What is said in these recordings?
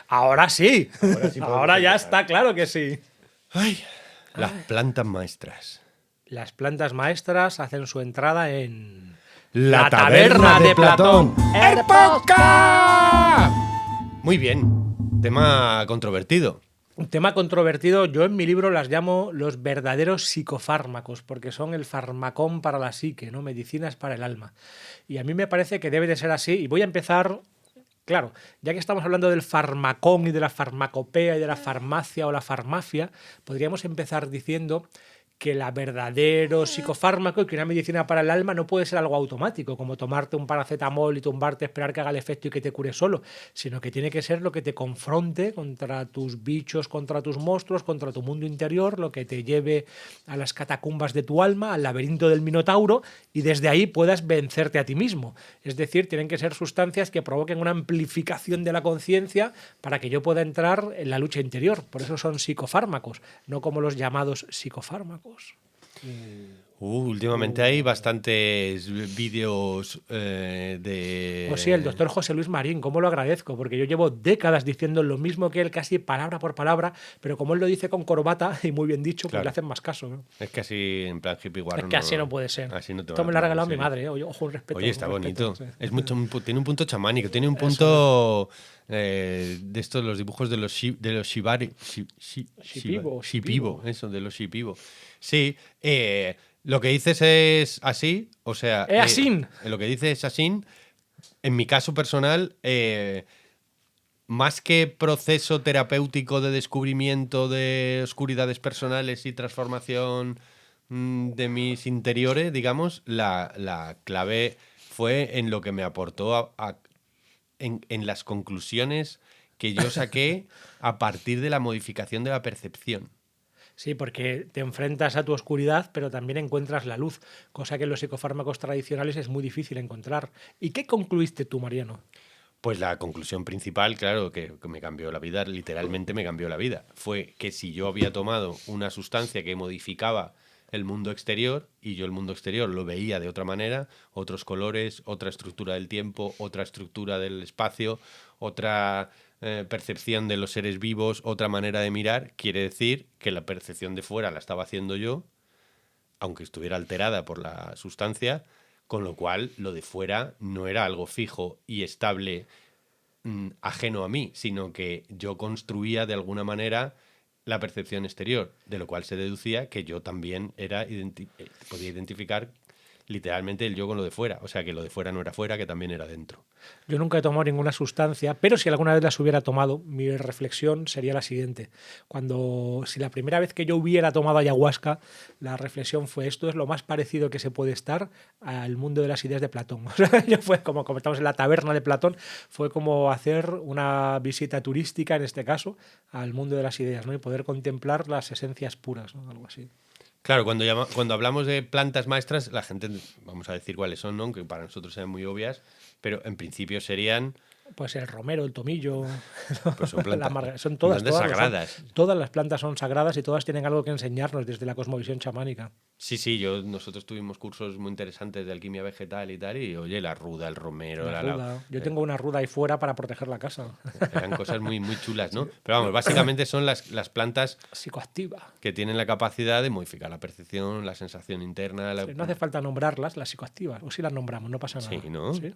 Ahora sí. Sí Ahora ya está claro que sí. Ay, las plantas maestras. Las plantas maestras hacen su entrada en... La taberna de Platón. ¡El podcast! Muy bien. Tema controvertido. Un tema controvertido, yo en mi libro las llamo los verdaderos psicofármacos, porque son el farmacón para la psique, ¿no? Medicinas para el alma. Y a mí me parece que debe de ser así. Y voy a empezar, claro, ya que estamos hablando del farmacón y de la farmacopea y de la farmacia o la farmacia, podríamos empezar diciendo que el verdadero psicofármaco y que una medicina para el alma no puede ser algo automático, como tomarte un paracetamol y tumbarte, esperar que haga el efecto y que te cure solo, sino que tiene que ser lo que te confronte contra tus bichos, contra tus monstruos, contra tu mundo interior, lo que te lleve a las catacumbas de tu alma, al laberinto del Minotauro, y desde ahí puedas vencerte a ti mismo. Es decir, tienen que ser sustancias que provoquen una amplificación de la conciencia para que yo pueda entrar en la lucha interior. Por eso son psicofármacos, no como los llamados psicofármacos. Últimamente hay bastantes vídeos de... Pues sí, el doctor José Luis Marín, cómo lo agradezco, porque yo llevo décadas diciendo lo mismo que él, casi palabra por palabra, pero como él lo dice con corbata y muy bien dicho, Claro. pues le hacen más caso, ¿no? Es que así, en plan hippie guarro. Es que así no puede ser. Así no te Esto van me a lo ha tomar en regalado mi serio. madre, ¿eh? Ojo, un respeto. Oye, está un respeto, bonito. sí. Es mucho, tiene un punto chamánico, tiene un punto de estos, los dibujos de los shibari. Shipibo, eso, de los shipibo. Sí, lo que dices es así, o sea... ¡Es así! Lo que dices es así. En mi caso personal, más que proceso terapéutico de descubrimiento de oscuridades personales y transformación de mis interiores, digamos, la clave fue en lo que me aportó en las conclusiones que yo saqué a partir de la modificación de la percepción. Sí, porque te enfrentas a tu oscuridad, pero también encuentras la luz, cosa que en los psicofármacos tradicionales es muy difícil encontrar. ¿Y qué concluiste tú, Mariano? Pues la conclusión principal, claro, que me cambió la vida, literalmente me cambió la vida, fue que si yo había tomado una sustancia que modificaba el mundo exterior y yo el mundo exterior lo veía de otra manera, otros colores, otra estructura del tiempo, otra estructura del espacio, otra percepción de los seres vivos, otra manera de mirar, quiere decir que la percepción de fuera la estaba haciendo yo, aunque estuviera alterada por la sustancia, con lo cual lo de fuera no era algo fijo y estable, ajeno a mí, sino que yo construía de alguna manera la percepción exterior, de lo cual se deducía que yo también podía identificar literalmente el yo con lo de fuera, o sea que lo de fuera no era fuera, que también era dentro. Yo nunca he tomado ninguna sustancia, pero si alguna vez las hubiera tomado, mi reflexión sería la siguiente. Si la primera vez que yo hubiera tomado ayahuasca, la reflexión fue: esto es lo más parecido que se puede estar al mundo de las ideas de Platón. O sea, yo fue como estamos en la taberna de Platón, fue como hacer una visita turística, en este caso, al mundo de las ideas, ¿no? Y poder contemplar las esencias puras, ¿no? Algo así. Claro, cuando hablamos de plantas maestras, la gente, vamos a decir cuáles son, ¿no? Aunque para nosotros sean muy obvias, pero en principio serían... Pues el romero, el tomillo, Pues son plantas, son todas sagradas. Todas las plantas son sagradas y todas tienen algo que enseñarnos desde la cosmovisión chamánica. Sí, nosotros tuvimos cursos muy interesantes de alquimia vegetal y tal, y oye, la ruda, el romero, La ruda. Yo tengo una ruda ahí fuera para proteger la casa. Eran cosas muy, muy chulas, ¿no? Pero vamos, básicamente son las plantas Psicoactiva. que tienen la capacidad de modificar la percepción, la sensación interna. Sí, no hace falta nombrarlas, las psicoactivas. O si las nombramos, no pasa nada. Sí, ¿no? ¿Sí?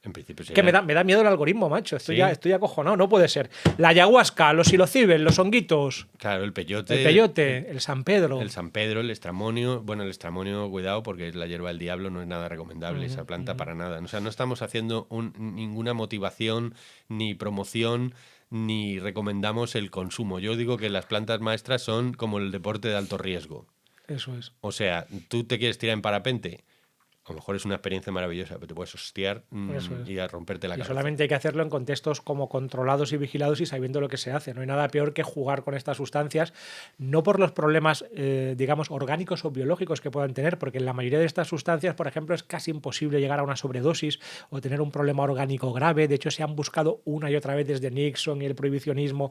En principio Que me da miedo el algoritmo, macho. ¿Sí? Estoy acojonado, no puede ser. La ayahuasca, los psilocibes, los honguitos. Claro, el peyote. El peyote, el San Pedro. El San Pedro, el estramonio. Bueno, el estramonio, cuidado, porque es la hierba del diablo, no es nada recomendable esa planta para nada. O sea, no estamos haciendo ninguna motivación ni promoción ni recomendamos el consumo. Yo digo que las plantas maestras son como el deporte de alto riesgo. Eso es. O sea, tú te quieres tirar en parapente. a lo mejor es una experiencia maravillosa, pero te puedes hostiar Eso es. y a romperte la Y cabeza. solamente hay que hacerlo en contextos como controlados y vigilados y sabiendo lo que se hace. No hay nada peor que jugar con estas sustancias, no por los problemas, digamos, orgánicos o biológicos que puedan tener, porque en la mayoría de estas sustancias, por ejemplo, es casi imposible llegar a una sobredosis o tener un problema orgánico grave. De hecho, se han buscado una y otra vez desde Nixon y el prohibicionismo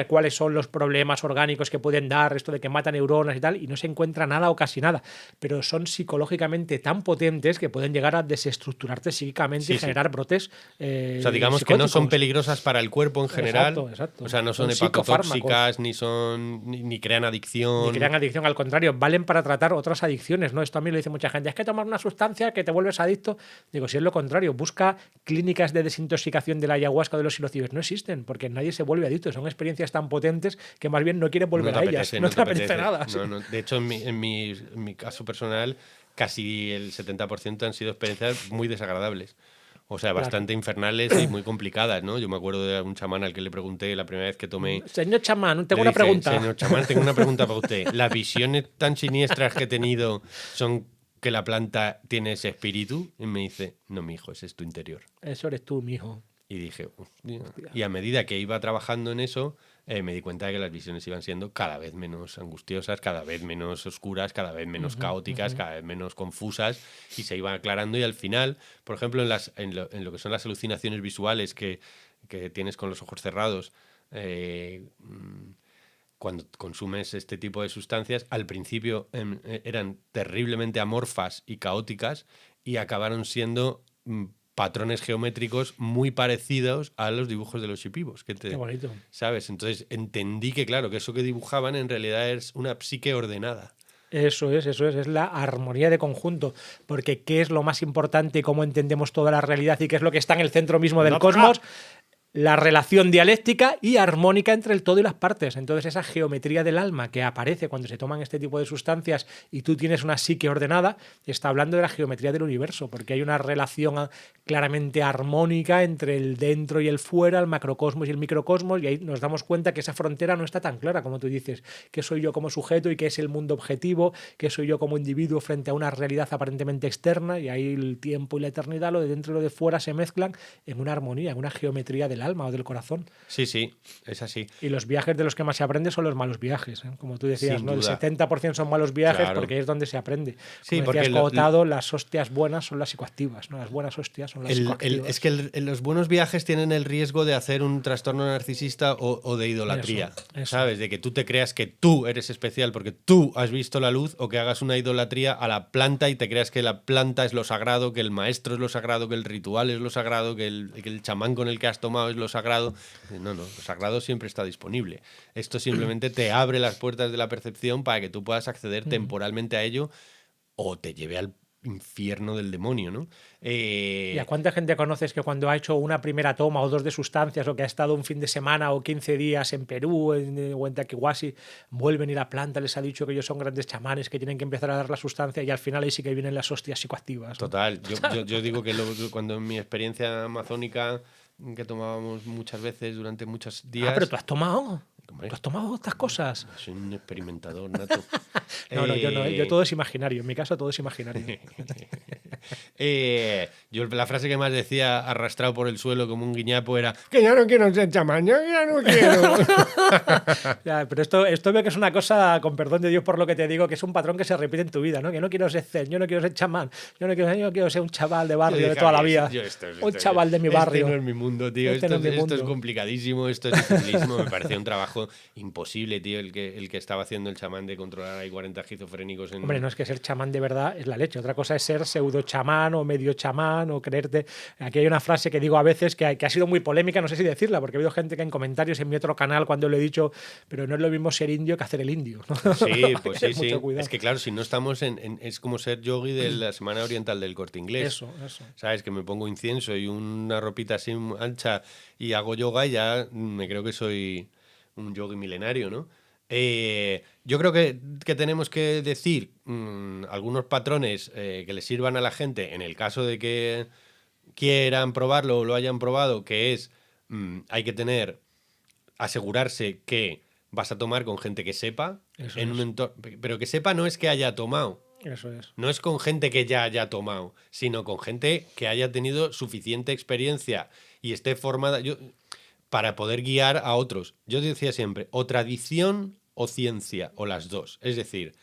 cuáles son los problemas orgánicos que pueden dar, esto de que mata neuronas y tal, y no se encuentra nada o casi nada. Pero son psicológicamente tan potentes que pueden llegar a desestructurarte psíquicamente y Sí, sí. generar brotes O sea, digamos que no son psicóticos. peligrosas para el cuerpo en general. Exacto, exacto. O sea, no son Son psicofármacos. hepatotóxicas, ni crean Ni adicción. crean adicción, al contrario, valen para tratar otras adicciones, ¿no? Esto a mí lo dice mucha gente, es que tomar una sustancia que te vuelves adicto. Digo, si es lo contrario, busca clínicas de desintoxicación de la ayahuasca o de los psilocibes. No existen, porque nadie se vuelve adicto. Son experiencias tan potentes que más bien no quieres volver No a te ellas. apetece, No te apetece nada. No, no. De hecho, en mi caso personal, casi el 70% han sido experiencias muy desagradables. O sea, Claro. bastante infernales y muy complicadas, ¿no? Yo me acuerdo de un chamán al que le pregunté la primera vez que tomé. Señor chamán, tengo Le una dije, pregunta. Señor chamán, tengo una pregunta para usted. ¿Las visiones tan siniestras que he tenido son que la planta tiene ese espíritu? Y me dice, no, mi hijo, ese es tu interior. Eso eres tú, mijo. Y dije, hostia. Y a medida que iba trabajando en eso, me di cuenta de que las visiones iban siendo cada vez menos angustiosas, cada vez menos oscuras, cada vez menos caóticas, cada vez menos confusas, y se iban aclarando. Y al final, por ejemplo, en lo que son las alucinaciones visuales que tienes con los ojos cerrados, cuando consumes este tipo de sustancias, al principio eran terriblemente amorfas y caóticas y acabaron siendo patrones geométricos muy parecidos a los dibujos de los shipibos. Qué bonito. ¿Sabes? Entonces entendí que, claro, que eso que dibujaban en realidad es una psique ordenada. Eso es la armonía de conjunto, porque ¿qué es lo más importante y cómo entendemos toda la realidad y qué es lo que está en el centro mismo del cosmos? La relación dialéctica y armónica entre el todo y las partes. Entonces, esa geometría del alma que aparece cuando se toman este tipo de sustancias y tú tienes una psique ordenada, está hablando de la geometría del universo, porque hay una relación claramente armónica entre el dentro y el fuera, el macrocosmos y el microcosmos, y ahí nos damos cuenta que esa frontera no está tan clara, como tú dices, que soy yo como sujeto y que es el mundo objetivo, que soy yo como individuo frente a una realidad aparentemente externa, y ahí el tiempo y la eternidad, lo de dentro y lo de fuera, se mezclan en una armonía, en una geometría del alma o del corazón. Sí, sí, es así. Y los viajes de los que más se aprende son los malos viajes, ¿eh? Como tú decías, Sin ¿no? El duda. 70% son malos viajes, Claro. porque ahí es donde se aprende. Sí, Como porque decías, Cogotado, las hostias buenas son las psicoactivas, ¿no? Las buenas hostias son las psicoactivas. Es que los buenos viajes tienen el riesgo de hacer un trastorno narcisista o de idolatría, Eso. ¿sabes? De que tú te creas que tú eres especial porque tú has visto la luz, o que hagas una idolatría a la planta y te creas que la planta es lo sagrado, que el maestro es lo sagrado, que el ritual es lo sagrado, que el chamán con el que has tomado es lo sagrado. No, lo sagrado siempre está disponible. Esto simplemente te abre las puertas de la percepción para que tú puedas acceder temporalmente a ello o te lleve al infierno del demonio, ¿no? ¿Y a cuánta gente conoces que cuando ha hecho una primera toma o dos de sustancias, o que ha estado un fin de semana o 15 días en Perú o en Taquihuasi, vuelven y la planta les ha dicho que ellos son grandes chamanes, que tienen que empezar a dar la sustancia, y al final ahí sí que vienen las hostias psicoactivas, ¿no? Total. Yo digo que cuando en mi experiencia amazónica, que tomábamos muchas veces durante muchos días... Ah, pero tú has tomado. Hombre, ¿Tú has tomado estas cosas? soy un experimentador nato. No, yo no. Yo todo es imaginario. En mi caso todo es imaginario. Yo la frase que más decía arrastrado por el suelo como un guiñapo era que ya no quiero ser chamán, yo ya no quiero. Ya, pero esto veo que es una cosa, con perdón de Dios por lo que te digo, que es un patrón que se repite en tu vida, ¿no? Que no quiero ser zen, yo no quiero ser chamán, yo no quiero ser un chaval de barrio de toda la vida. Un chaval de mi barrio. Este no es mi mundo, tío. Este no es mi Esto mundo. es complicadísimo, esto es dificilísimo. Me parecía un trabajo imposible, tío, el que estaba haciendo el chamán de controlar ahí 40 esquizofrénicos en... Hombre, no es que ser chamán de verdad es la leche. Otra cosa es ser pseudo chamán o medio chamán o creerte. Aquí hay una frase que digo a veces que ha sido muy polémica, no sé si decirla, porque he habido gente que en comentarios en mi otro canal cuando lo he dicho, pero no es lo mismo ser indio que hacer el indio, ¿no? Sí, pues sí, sí. Mucho cuidado. Es que claro, si no estamos es como ser yogi de la Semana Oriental del Corte Inglés. Eso. ¿Sabes? Que me pongo incienso y una ropita así ancha y hago yoga y ya me creo que soy un yogi milenario, ¿no? Yo creo que tenemos que decir algunos patrones que les sirvan a la gente en el caso de que quieran probarlo o lo hayan probado, que es hay que asegurarse que vas a tomar con gente que sepa, Eso en un es. entorno, pero que sepa no es que haya tomado, Eso es. No es con gente que ya haya tomado, sino con gente que haya tenido suficiente experiencia y esté formada para poder guiar a otros. Yo decía siempre, o tradición o ciencia, o las dos. Es decir,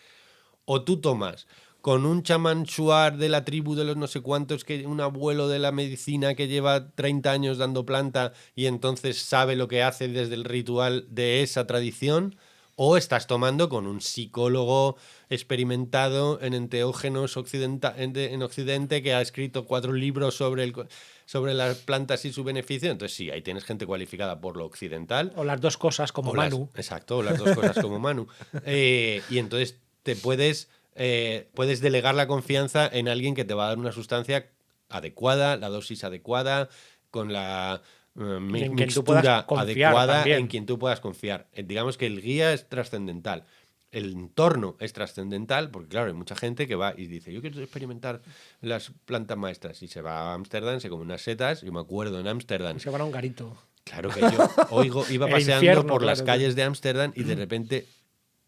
o tú tomas con un chamán shuar de la tribu de los no sé cuántos, que un abuelo de la medicina que lleva 30 años dando planta y entonces sabe lo que hace desde el ritual de esa tradición, o estás tomando con un psicólogo experimentado en enteógenos en Occidente que ha escrito 4 libros sobre las plantas y su beneficio. Entonces sí, ahí tienes gente cualificada por lo occidental. O las dos cosas, como Manu. Exacto, las dos cosas como Manu. Y entonces te puedes delegar la confianza en alguien que te va a dar una sustancia adecuada, la dosis adecuada, con la mixtura adecuada también. en quien tú puedas confiar. Digamos que el guía es trascendental. El entorno es trascendental, porque claro, hay mucha gente que va y dice, yo quiero experimentar las plantas maestras, y se va a Ámsterdam, se come unas setas. Yo me acuerdo en Ámsterdam. Y se van a un garito. Claro que yo iba paseando por las calles de Ámsterdam y de repente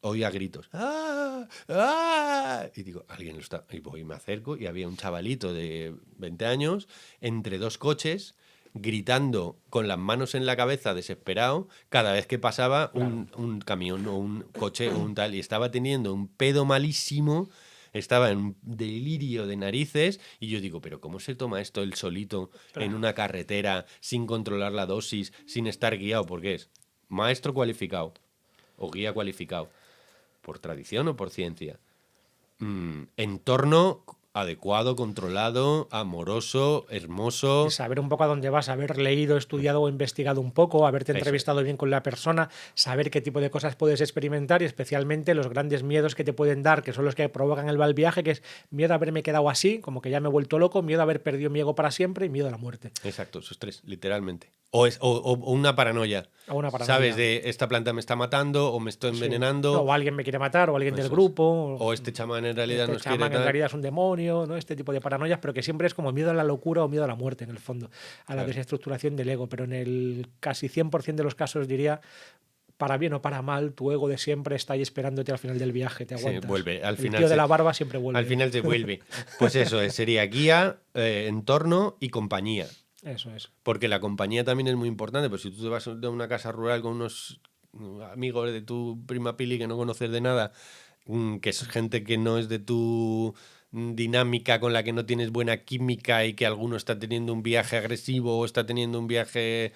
oía gritos. ¡Ah! ¡Ah! Y digo, alguien lo está. Y voy, me acerco y había un chavalito de 20 años entre 2 coches gritando con las manos en la cabeza, desesperado, cada vez que pasaba un camión o un coche o un tal. Y estaba teniendo un pedo malísimo, estaba en un delirio de narices. Y yo digo, ¿pero cómo se toma esto él solito en una carretera, sin controlar la dosis, sin estar guiado? Porque es maestro cualificado o guía cualificado, por tradición o por ciencia. Entorno adecuado, controlado, amoroso, hermoso. Y saber un poco a dónde vas, haber leído, estudiado o investigado un poco, haberte entrevistado bien con la persona, saber qué tipo de cosas puedes experimentar y especialmente los grandes miedos que te pueden dar, que son los que provocan el mal viaje, que es miedo a haberme quedado así, como que ya me he vuelto loco, miedo a haber perdido mi ego para siempre y miedo a la muerte. Exacto, esos 3, literalmente. O una paranoia. O una paranoia. ¿Sabes? De esta planta me está matando o me estoy envenenando. O alguien me quiere matar o alguien del grupo. O este chamán en realidad nos quiere. Este chamán en realidad es un demonio, ¿no? Este tipo de paranoias, pero que siempre es como miedo a la locura o miedo a la muerte, en el fondo, a la desestructuración del ego. Pero en el casi 100% de los casos, diría, para bien o para mal, tu ego de siempre está ahí esperándote al final del viaje, te aguantas. Sí, vuelve. Al final el tío de la barba siempre vuelve. Al final se vuelve. Pues eso, sería guía, entorno y compañía. Eso es. Porque la compañía también es muy importante. Pues si tú te vas de una casa rural con unos amigos de tu prima Pili que no conoces de nada, que es gente que no es de tu dinámica, con la que no tienes buena química y que alguno está teniendo un viaje agresivo o está teniendo un viaje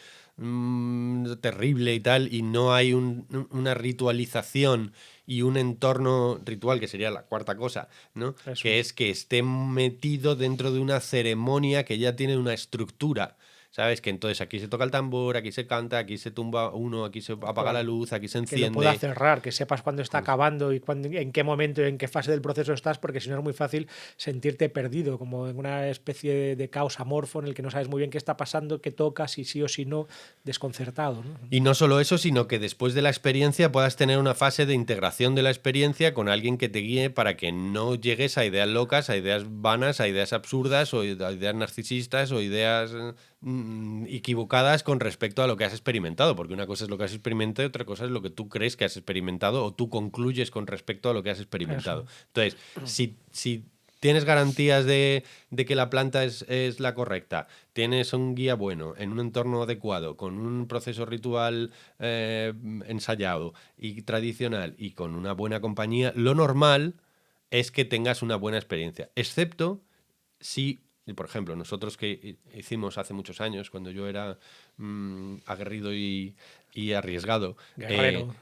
terrible y tal, y no hay una ritualización y un entorno ritual, que sería la cuarta cosa, ¿no? Eso. Que es que esté metido dentro de una ceremonia que ya tiene una estructura. ¿Sabes? Que entonces aquí se toca el tambor, aquí se canta, aquí se tumba uno, aquí se apaga la luz, aquí se enciende. Que lo pueda cerrar, que sepas cuándo está acabando y en qué momento y en qué fase del proceso estás, porque si no es muy fácil sentirte perdido, como en una especie de caos amorfo en el que no sabes muy bien qué está pasando, qué toca, si sí o si no, desconcertado, ¿no? Y no solo eso, sino que después de la experiencia puedas tener una fase de integración de la experiencia con alguien que te guíe para que no llegues a ideas locas, a ideas vanas, a ideas absurdas o a ideas narcisistas o ideas equivocadas con respecto a lo que has experimentado, porque una cosa es lo que has experimentado y otra cosa es lo que tú crees que has experimentado o tú concluyes con respecto a lo que has experimentado. Eso. Entonces, si tienes garantías de que la planta es la correcta, tienes un guía bueno, en un entorno adecuado, con un proceso ritual ensayado y tradicional y con una buena compañía, lo normal es que tengas una buena experiencia, excepto si, por ejemplo, nosotros que hicimos hace muchos años, cuando yo era aguerrido y arriesgado,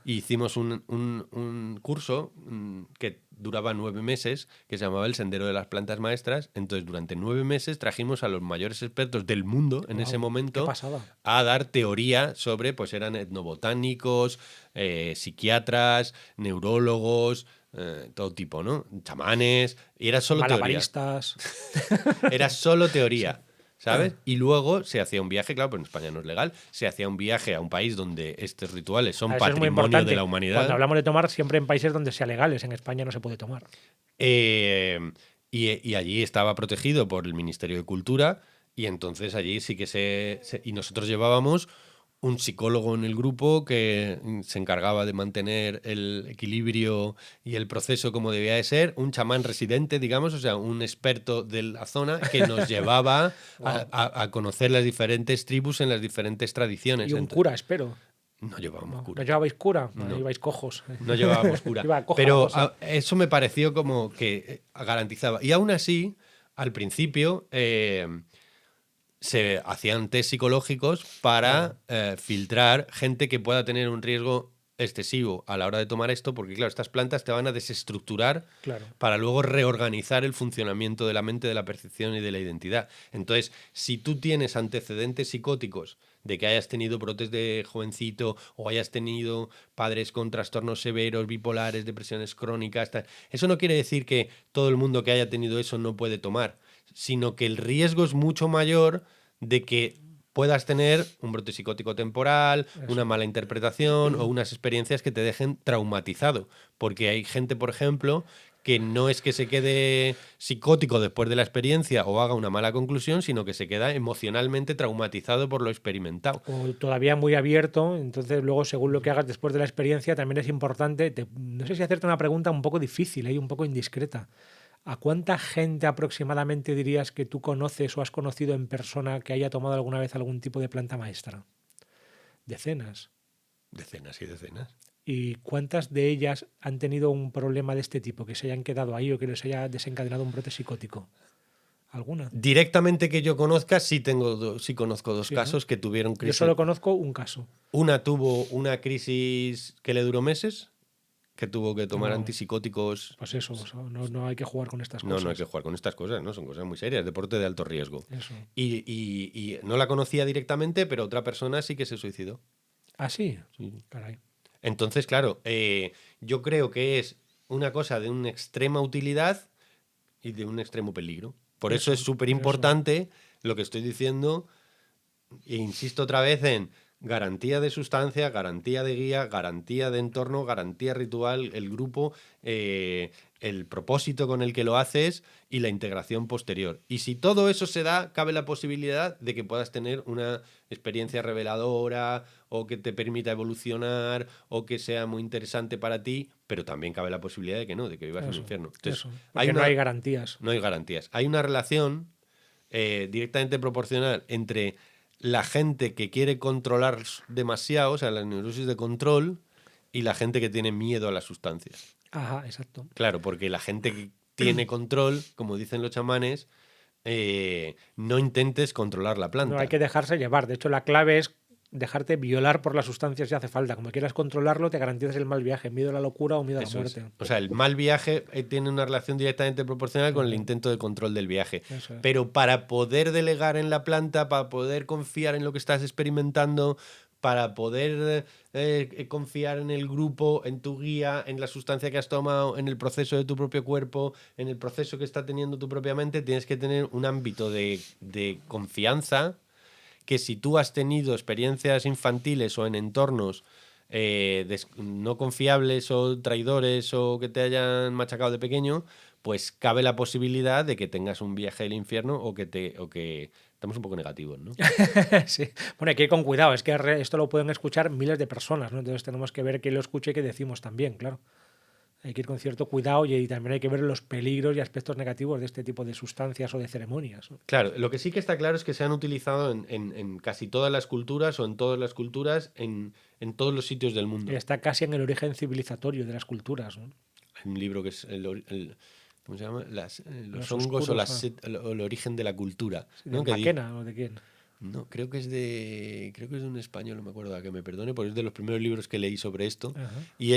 hicimos un curso que duraba 9 meses, que se llamaba El Sendero de las Plantas Maestras. Entonces, durante 9 meses trajimos a los mayores expertos del mundo en ese momento a dar teoría sobre, pues eran etnobotánicos, psiquiatras, neurólogos, todo tipo, ¿no? Chamanes, y era solo malabaristas. Teoría. Era solo teoría, ¿sabes? Y luego se hacía un viaje, claro, pero en España no es legal, se hacía un viaje a un país donde estos rituales son patrimonio de la humanidad. Cuando hablamos de tomar, siempre en países donde sea legales, en España no se puede tomar. Y allí estaba protegido por el Ministerio de Cultura, y entonces allí sí que y nosotros llevábamos un psicólogo en el grupo que se encargaba de mantener el equilibrio y el proceso como debía de ser, un chamán residente, digamos, o sea, un experto de la zona que nos llevaba Wow. a conocer las diferentes tribus en las diferentes tradiciones. Y un cura, espero. No llevábamos ¿No cura. llevabais cura? No. Ibais cojos. No llevábamos cura. Iba coja la Pero cosa. eso me pareció como que garantizaba. Y aún así, al principio, se hacían test psicológicos para filtrar gente que pueda tener un riesgo excesivo a la hora de tomar esto, porque claro, estas plantas te van a desestructurar Claro. para luego reorganizar el funcionamiento de la mente, de la percepción y de la identidad. Entonces, si tú tienes antecedentes psicóticos de que hayas tenido brotes de jovencito o hayas tenido padres con trastornos severos, bipolares, depresiones crónicas, eso no quiere decir que todo el mundo que haya tenido eso no puede tomar, sino que el riesgo es mucho mayor de que puedas tener un brote psicótico temporal, una mala interpretación o unas experiencias que te dejen traumatizado. Porque hay gente, por ejemplo, que no es que se quede psicótico después de la experiencia o haga una mala conclusión, sino que se queda emocionalmente traumatizado por lo experimentado. O todavía muy abierto, entonces luego según lo que hagas después de la experiencia también es importante, no sé si hacerte una pregunta un poco difícil, un poco indiscreta. ¿A cuánta gente aproximadamente dirías que tú conoces o has conocido en persona que haya tomado alguna vez algún tipo de planta maestra? Decenas. Decenas y decenas. ¿Y cuántas de ellas han tenido un problema de este tipo, que se hayan quedado ahí o que les haya desencadenado un brote psicótico? ¿Alguna? Directamente que yo conozca, sí conozco dos Sí, ¿no? casos que tuvieron Yo crisis. solo conozco un caso. Una tuvo una crisis que le duró meses, que tuvo que tomar No, antipsicóticos. pues eso, no hay que jugar con estas cosas. No hay que jugar con estas cosas, ¿no? Son cosas muy serias, deporte de alto riesgo. Eso. Y no la conocía directamente, pero otra persona sí que se suicidó. ¿Ah, sí? Sí. Caray. Entonces, claro, yo creo que es una cosa de una extrema utilidad y de un extremo peligro. Por eso es súper importante lo que estoy diciendo, e insisto otra vez en garantía de sustancia, garantía de guía, garantía de entorno, garantía ritual, el grupo, el propósito con el que lo haces y la integración posterior. Y si todo eso se da, cabe la posibilidad de que puedas tener una experiencia reveladora o que te permita evolucionar o que sea muy interesante para ti, pero también cabe la posibilidad de que no, de que vivas en un infierno. Entonces, porque no hay garantías. No hay garantías. Hay una relación directamente proporcional entre la gente que quiere controlar demasiado, o sea, la neurosis de control, y la gente que tiene miedo a las sustancias. Ajá, exacto. Claro, porque la gente que tiene control, como dicen los chamanes, no intentes controlar la planta. No hay que dejarse llevar. De hecho, la clave es dejarte violar por las sustancias si hace falta. Como quieras controlarlo, te garantizas el mal viaje, miedo a la locura o miedo a la muerte. O sea, el mal viaje tiene una relación directamente proporcional con el intento de control del viaje. Pero para poder delegar en la planta, para poder confiar en lo que estás experimentando, para poder confiar en el grupo, en tu guía, en la sustancia que has tomado, en el proceso de tu propio cuerpo, en el proceso que está teniendo tu propia mente, tienes que tener un ámbito de confianza que si tú has tenido experiencias infantiles o en entornos no confiables o traidores o que te hayan machacado de pequeño, pues cabe la posibilidad de que tengas un viaje al infierno o que estamos un poco negativos, ¿no? Sí. Bueno, hay que ir con cuidado, es que esto lo pueden escuchar miles de personas, ¿no? Entonces tenemos que ver qué lo escucha y qué decimos también, claro. Hay que ir con cierto cuidado y también hay que ver los peligros y aspectos negativos de este tipo de sustancias o de ceremonias, ¿no? Claro, lo que sí que está claro es que se han utilizado en casi todas las culturas o en todas las culturas en todos los sitios del mundo. Está casi en el origen civilizatorio de las culturas, ¿no? Hay un libro que es ¿cómo se llama? Los oscuros, hongos o el origen de la cultura. ¿De ¿no? McKenna o de quién? No, creo que es de un español, no me acuerdo, a que me perdone, porque es de los primeros libros que leí sobre esto. Ajá. Y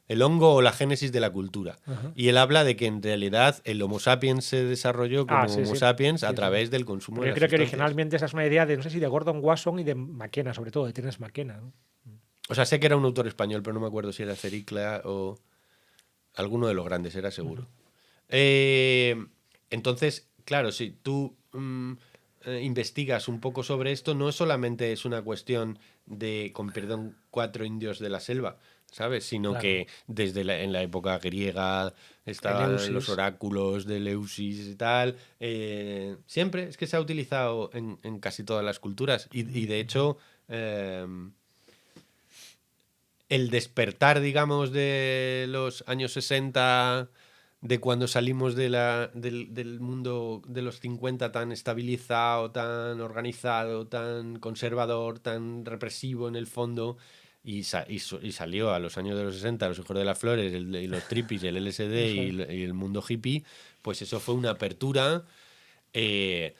el hongo o la génesis de la cultura. Ajá. Y él habla de que en realidad el Homo sapiens se desarrolló como Homo sapiens a través del consumo porque de las creo que sustancias. originalmente esa es una idea de, no sé si de Gordon Wasson y de McKenna, sobre todo, de Terence McKenna, ¿no? O sea, sé que era un autor español, pero no me acuerdo si era Cericla o alguno de los grandes, era seguro. Entonces, claro, si tú investigas un poco sobre esto, no solamente es una cuestión de, con perdón, 4 indios de la selva, ¿sabes? Sino Claro. que desde en la época griega estaban los Eleusis. oráculos de Eleusis y tal. Siempre es que se ha utilizado en casi todas las culturas. Y de hecho, el despertar, digamos, de los años 60, de cuando salimos del mundo de los 50 tan estabilizado, tan organizado, tan conservador, tan represivo en el fondo, y salió a los años de los 60 los hijos de las flores, y los trippies, el LSD Eso. y el mundo hippie, pues eso fue una apertura eh,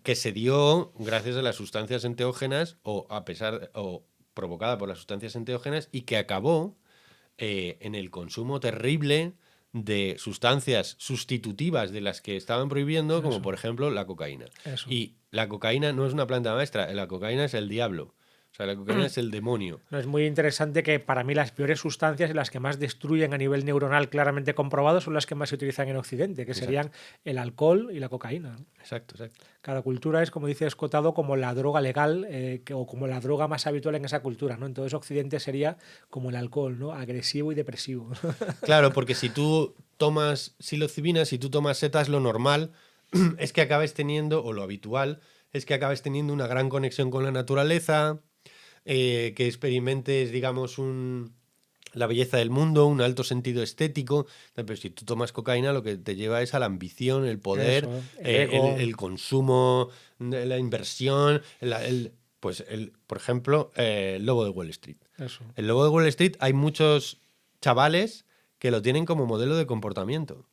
que se dio gracias a las sustancias enteógenas o provocada por las sustancias enteógenas y que acabó en el consumo terrible de sustancias sustitutivas de las que estaban prohibiendo, como Eso. por ejemplo la cocaína. Eso. Y la cocaína no es una planta maestra, la cocaína es el diablo. O sea, la cocaína es el demonio. No, es muy interesante que para mí las peores sustancias y las que más destruyen a nivel neuronal claramente comprobado son las que más se utilizan en Occidente, que Exacto. serían el alcohol y la cocaína, ¿no? Exacto, exacto. Cada cultura es, como dice Escotado, como la droga legal o como la droga más habitual en esa cultura, ¿no? Entonces Occidente sería como el alcohol, ¿no? Agresivo y depresivo. Claro, porque si tú tomas psilocibina, si tú tomas setas, lo normal es que acabes teniendo, o lo habitual, es que acabes teniendo una gran conexión con la naturaleza, que experimentes, digamos, la belleza del mundo, un alto sentido estético. Pero si tú tomas cocaína, lo que te lleva es a la ambición, el poder, Eso, el ego. el consumo, la inversión, por ejemplo, el lobo de Wall Street. Eso. El lobo de Wall Street hay muchos chavales que lo tienen como modelo de comportamiento.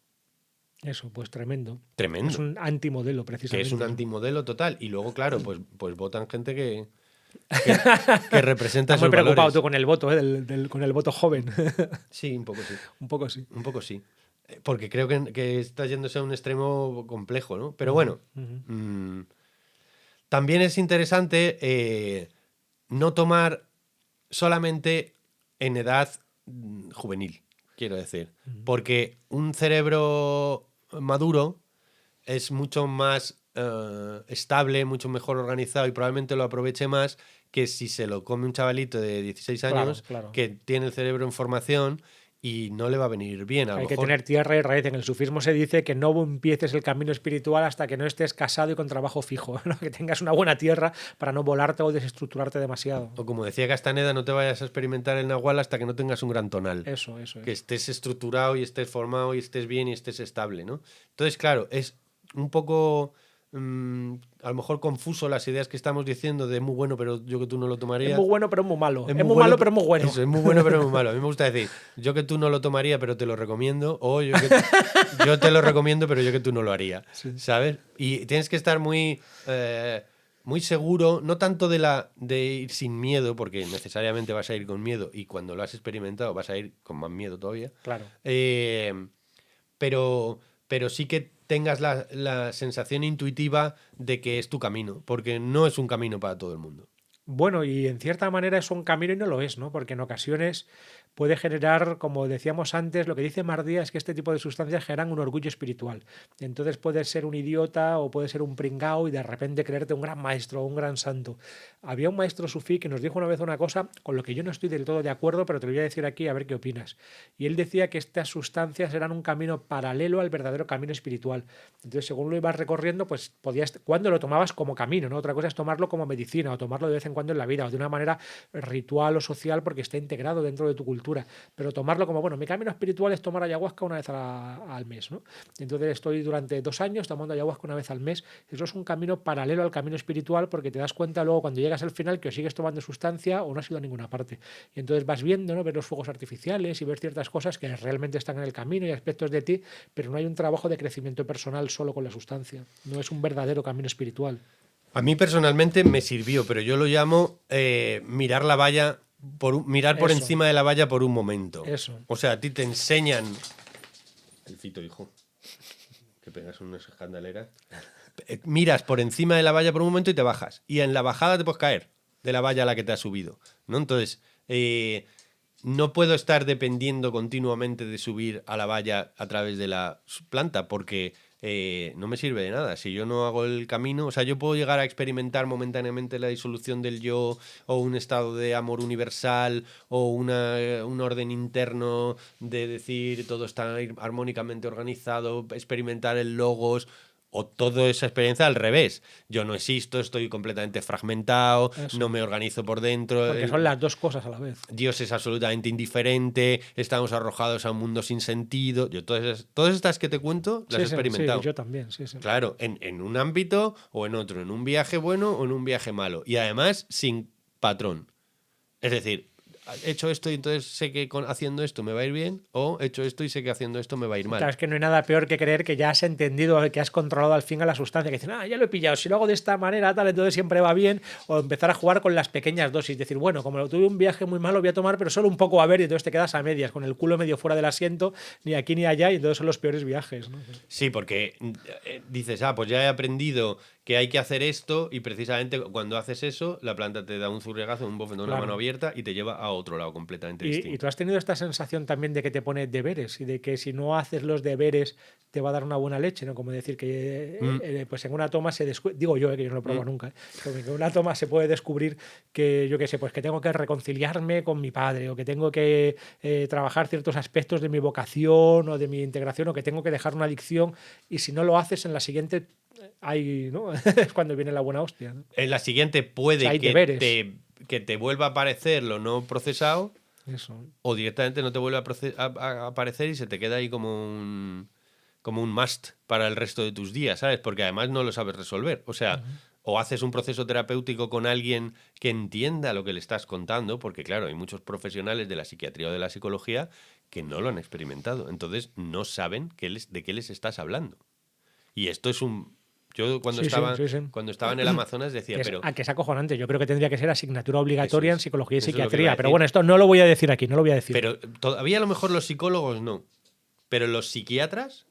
Eso, pues tremendo. Tremendo. Es un antimodelo, Que precisamente. es un ¿no? antimodelo total. Y luego, claro, pues votan gente que representa Estás muy esos preocupado valores. tú con el voto, ¿eh? con el voto joven. Sí, un poco sí. Un poco sí. Un poco sí. Porque creo que está yéndose a un extremo complejo, ¿no? Pero bueno, también es interesante no tomar solamente en edad juvenil, quiero decir. Porque un cerebro maduro es mucho más estable, mucho mejor organizado y probablemente lo aproveche más que si se lo come un chavalito de 16 años Claro. que tiene el cerebro en formación y no le va a venir bien. A lo Hay que mejor. tener tierra y raíz. En el sufismo se dice que no empieces el camino espiritual hasta que no estés casado y con trabajo fijo, ¿no? Que tengas una buena tierra para no volarte o desestructurarte demasiado. O como decía Castaneda, no te vayas a experimentar el nahual hasta que no tengas un gran tonal. Eso Que es. estés estructurado y estés formado y estés bien y estés estable, ¿no? Entonces, claro, es un poco a lo mejor confuso las ideas que estamos diciendo de muy bueno, pero yo que tú no lo Es tomaría. muy bueno, pero es muy malo. Es muy bueno, malo, pero es muy bueno. Eso, es muy bueno, pero es muy malo. A mí me gusta decir, yo que tú no lo tomaría, pero te lo recomiendo. O yo te lo recomiendo, pero yo que tú no lo haría. Sí. ¿Sabes? Y tienes que estar muy, muy seguro, no tanto de ir sin miedo, porque necesariamente vas a ir con miedo. Y cuando lo has experimentado, vas a ir con más miedo todavía. Claro. Pero sí que tengas la sensación intuitiva de que es tu camino, porque no es un camino para todo el mundo. Bueno, y en cierta manera es un camino y no lo es, ¿no? Porque en ocasiones puede generar, como decíamos antes, lo que dice Mardía es que este tipo de sustancias generan un orgullo espiritual. Entonces puedes ser un idiota o puedes ser un pringao y de repente creerte un gran maestro o un gran santo. Había un maestro sufí que nos dijo una vez una cosa con lo que yo no estoy del todo de acuerdo, pero te lo voy a decir aquí a ver qué opinas. Y él decía que estas sustancias eran un camino paralelo al verdadero camino espiritual. Entonces, según lo ibas recorriendo, pues podías, cuando lo tomabas como camino, ¿no? Otra cosa es tomarlo como medicina o tomarlo de vez en cuando en la vida o de una manera ritual o social porque está integrado dentro de tu cultura, pero tomarlo como, bueno, mi camino espiritual es tomar ayahuasca una vez al mes, ¿no? Entonces estoy durante 2 años tomando ayahuasca una vez al mes. Eso es un camino paralelo al camino espiritual porque te das cuenta luego cuando llegas al final que o sigues tomando sustancia o no has ido a ninguna parte. Y entonces vas viendo, ¿no? Ver los fuegos artificiales y ver ciertas cosas que realmente están en el camino y aspectos de ti, pero no hay un trabajo de crecimiento personal solo con la sustancia. No es un verdadero camino espiritual. A mí personalmente me sirvió, pero yo lo llamo mirar la valla, mirar por Eso. encima de la valla por un momento. Eso. O sea, a ti te enseñan... El Fito, hijo. Que pegas unas escandaleras. Miras por encima de la valla por un momento y te bajas. Y en la bajada te puedes caer de la valla a la que te has subido, ¿no? Entonces, no puedo estar dependiendo continuamente de subir a la valla a través de la planta porque no me sirve de nada. Si yo no hago el camino, o sea, yo puedo llegar a experimentar momentáneamente la disolución del yo, o un estado de amor universal, o un orden interno de decir todo está armónicamente organizado, experimentar el logos, o toda esa experiencia al revés. Yo no existo, estoy completamente fragmentado, Eso. no me organizo por dentro. Porque son las dos cosas a la vez. Dios es absolutamente indiferente, estamos arrojados a un mundo sin sentido. Yo todas estas que te cuento las he experimentado. Sí, yo también, sí. Claro, en un ámbito o en otro, en un viaje bueno o en un viaje malo. Y además sin patrón. Es decir, he hecho esto y entonces sé que haciendo esto me va a ir bien, o he hecho esto y sé que haciendo esto me va a ir mal. Claro, es que no hay nada peor que creer que ya has entendido, que has controlado al fin a la sustancia, que dicen, ya lo he pillado, si lo hago de esta manera, tal, entonces siempre va bien, o empezar a jugar con las pequeñas dosis, decir, bueno, como lo tuve un viaje muy malo, voy a tomar, pero solo un poco a ver, y entonces te quedas a medias, con el culo medio fuera del asiento, ni aquí ni allá, y entonces son los peores viajes, ¿no? Sí, porque dices, pues ya he aprendido que hay que hacer esto, y precisamente cuando haces eso, la planta te da un zurriagazo, un bofetón, una mano abierta y te lleva a otro lado completamente distinto. ¿Y tú has tenido esta sensación también de que te pone deberes y de que si no haces los deberes te va a dar una buena leche, ¿no? Como decir que pues en una toma se descubre, digo yo, que yo no lo he probado nunca, pero que en una toma se puede descubrir que, yo qué sé, pues que tengo que reconciliarme con mi padre, o que tengo que trabajar ciertos aspectos de mi vocación o de mi integración, o que tengo que dejar una adicción, y si no lo haces en la siguiente, ahí, ¿no? Es cuando viene la buena hostia, ¿no? En la siguiente puede que te vuelva a aparecer lo no procesado. Eso. O directamente no te vuelve a aparecer y se te queda ahí como un must para el resto de tus días, ¿sabes? Porque además no lo sabes resolver. O sea, o haces un proceso terapéutico con alguien que entienda lo que le estás contando, porque claro, hay muchos profesionales de la psiquiatría o de la psicología que no lo han experimentado. Entonces no saben de qué les estás hablando. Y esto es un... Yo cuando estaba en el Amazonas decía, pero... que es acojonante. Yo creo que tendría que ser asignatura obligatoria en psicología y psiquiatría. Pero bueno, esto no lo voy a decir aquí, no lo voy a decir. Pero todavía a lo mejor los psicólogos no. Pero los psiquiatras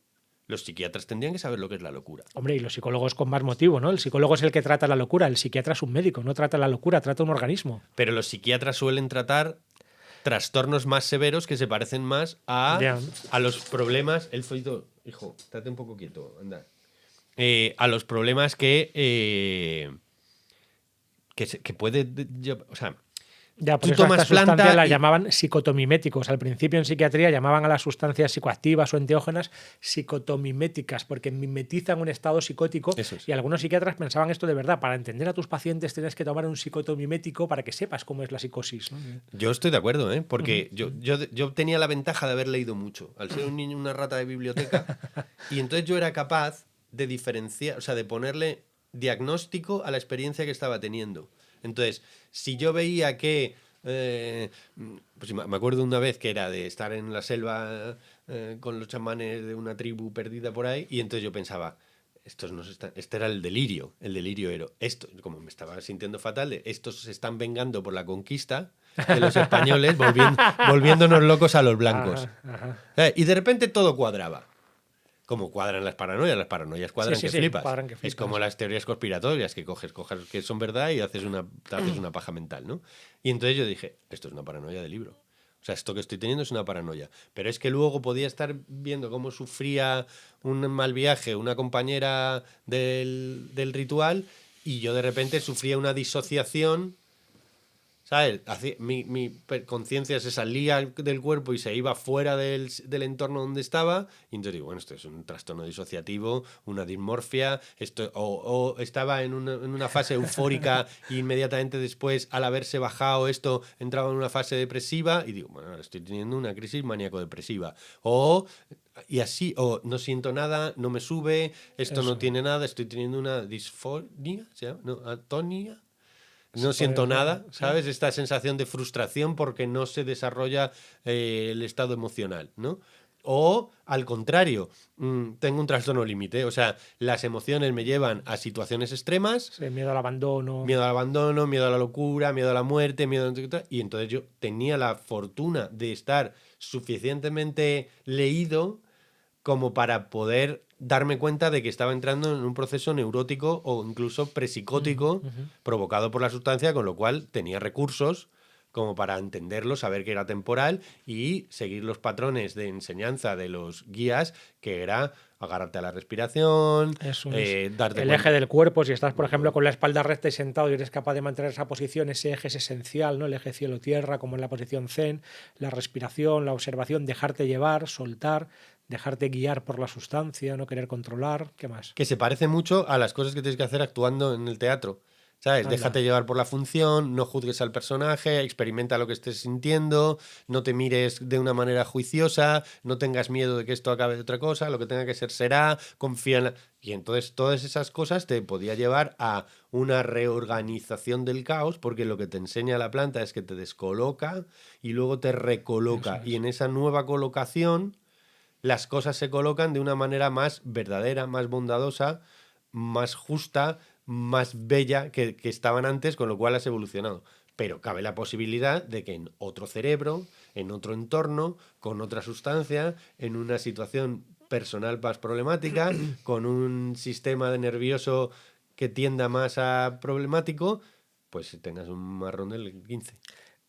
tendrían que saber lo que es la locura. Hombre, y los psicólogos con más motivo, ¿no? El psicólogo es el que trata la locura, el psiquiatra es un médico, no trata la locura, trata un organismo. Pero los psiquiatras suelen tratar trastornos más severos que se parecen más a los problemas... El foito, hijo, estate un poco quieto, anda. A los problemas que puede... O sea... Ya, por eso esta sustancia la llamaban psicotomiméticos. Al principio en psiquiatría llamaban a las sustancias psicoactivas o enteógenas psicotomiméticas, porque mimetizan un estado psicótico. Y algunos psiquiatras pensaban esto de verdad. Para entender a tus pacientes tienes que tomar un psicotomimético para que sepas cómo es la psicosis, ¿no? Yo estoy de acuerdo, porque yo tenía la ventaja de haber leído mucho. Al ser un niño, una rata de biblioteca, y entonces yo era capaz de diferenciar, o sea, de ponerle diagnóstico a la experiencia que estaba teniendo. Entonces, si yo veía que... pues me acuerdo una vez que era de estar en la selva con los chamanes de una tribu perdida por ahí, y entonces yo pensaba, este era el delirio era esto, como me estaba sintiendo fatal, estos se están vengando por la conquista de los españoles, volviéndonos locos a los blancos. Y de repente todo cuadraba. Como cuadran las paranoias cuadran que flipas. Cuadran que flipas. Es como las teorías conspiratorias, que coges que son verdad y haces una paja mental, ¿no? Y entonces yo dije, esto es una paranoia de libro. O sea, esto que estoy teniendo es una paranoia. Pero es que luego podía estar viendo cómo sufría un mal viaje una compañera del ritual, y yo de repente sufría una disociación, ¿sabes? Mi conciencia se salía del cuerpo y se iba fuera del entorno donde estaba, y entonces digo, bueno, esto es un trastorno disociativo, una dismorfia, o estaba en una fase eufórica y inmediatamente después, al haberse bajado esto, entraba en una fase depresiva, y digo, bueno, ahora estoy teniendo una crisis maníaco-depresiva. Y así, no siento nada, no me sube, esto no tiene nada, estoy teniendo una disfonía, ¿se llama? No, atonía. No siento nada, ¿sabes? Esta sensación de frustración porque no se desarrolla el estado emocional, ¿no? O, al contrario, tengo un trastorno límite. O sea, las emociones me llevan a situaciones extremas. Sí, miedo al abandono. Miedo a la locura, miedo a la muerte, y entonces yo tenía la fortuna de estar suficientemente leído como para poder darme cuenta de que estaba entrando en un proceso neurótico o incluso presicótico provocado por la sustancia, con lo cual tenía recursos como para entenderlo, saber que era temporal y seguir los patrones de enseñanza de los guías, que era agarrarte a la respiración, Eso es. darte El cuenta. eje del cuerpo, si estás, por ejemplo, Bueno, con la espalda recta y sentado y eres capaz de mantener esa posición, ese eje es esencial, ¿no? El eje cielo-tierra, como en la posición zen, la respiración, la observación, dejarte llevar, soltar, dejarte guiar por la sustancia, no querer controlar. ¿Qué más? que se parece mucho a las cosas que tienes que hacer actuando en el teatro. ¿Sabes? Anda. Déjate llevar por la función, no juzgues al personaje, experimenta lo que estés sintiendo, no te mires de una manera juiciosa, no tengas miedo de que esto acabe de otra cosa, lo que tenga que ser será, confía en la... Y entonces todas esas cosas te podía llevar a una reorganización del caos, porque lo que te enseña la planta es que te descoloca y luego te Eso recoloca. Y es. en esa nueva colocación las cosas se colocan de una manera más verdadera, más bondadosa, más justa, más bella que estaban antes, con lo cual has evolucionado. Pero cabe la posibilidad de que en otro cerebro, en otro entorno, con otra sustancia, en una situación personal más problemática, con un sistema de nervioso que tienda más a problemático, pues tengas un marrón del 15.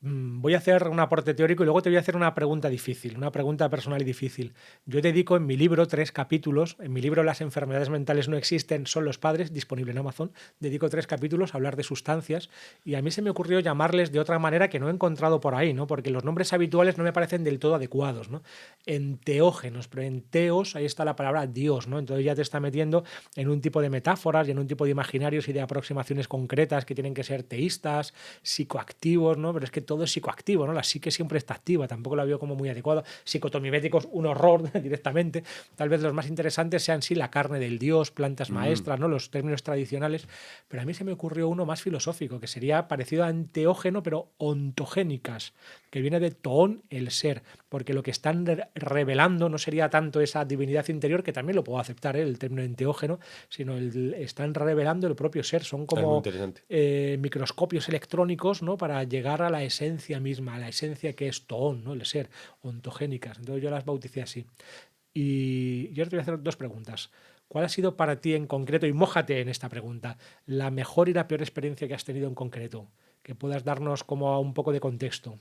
Voy a hacer un aporte teórico y luego te voy a hacer una pregunta difícil, una pregunta personal y difícil. Yo dedico en mi libro 3 capítulos, en mi libro Las enfermedades mentales no existen, son los padres, disponible en Amazon, dedico 3 capítulos a hablar de sustancias y a mí se me ocurrió llamarles de otra manera que no he encontrado por ahí, ¿no? Porque los nombres habituales no me parecen del todo adecuados, ¿no? Enteógenos, pero en teos ahí está la palabra Dios, ¿no? Entonces ya te está metiendo en un tipo de metáforas y en un tipo de imaginarios y de aproximaciones concretas que tienen que ser teístas, psicoactivos, ¿no? Pero es que todo es psicoactivo, ¿no? La psique siempre está activa, tampoco la veo como muy adecuada. Psicotomiméticos, un horror directamente. Tal vez los más interesantes sean sí la carne del dios, plantas maestras, ¿no? Los términos tradicionales. Pero a mí se me ocurrió uno más filosófico, que sería parecido a enteógeno, pero ontogénicas, que viene de toón, el ser, porque lo que están revelando no sería tanto esa divinidad interior, que también lo puedo aceptar, ¿eh? El término enteógeno, sino están revelando el propio ser, son Es muy como interesante. microscopios electrónicos, ¿no? Para llegar a la esencia misma, a la esencia que es toón, ¿no? El ser, ontogénicas. Entonces yo las bauticé así. Y yo te voy a hacer 2 preguntas. ¿Cuál ha sido para ti en concreto, y mójate en esta pregunta, la mejor y la peor experiencia que has tenido en concreto? Que puedas darnos como un poco de contexto.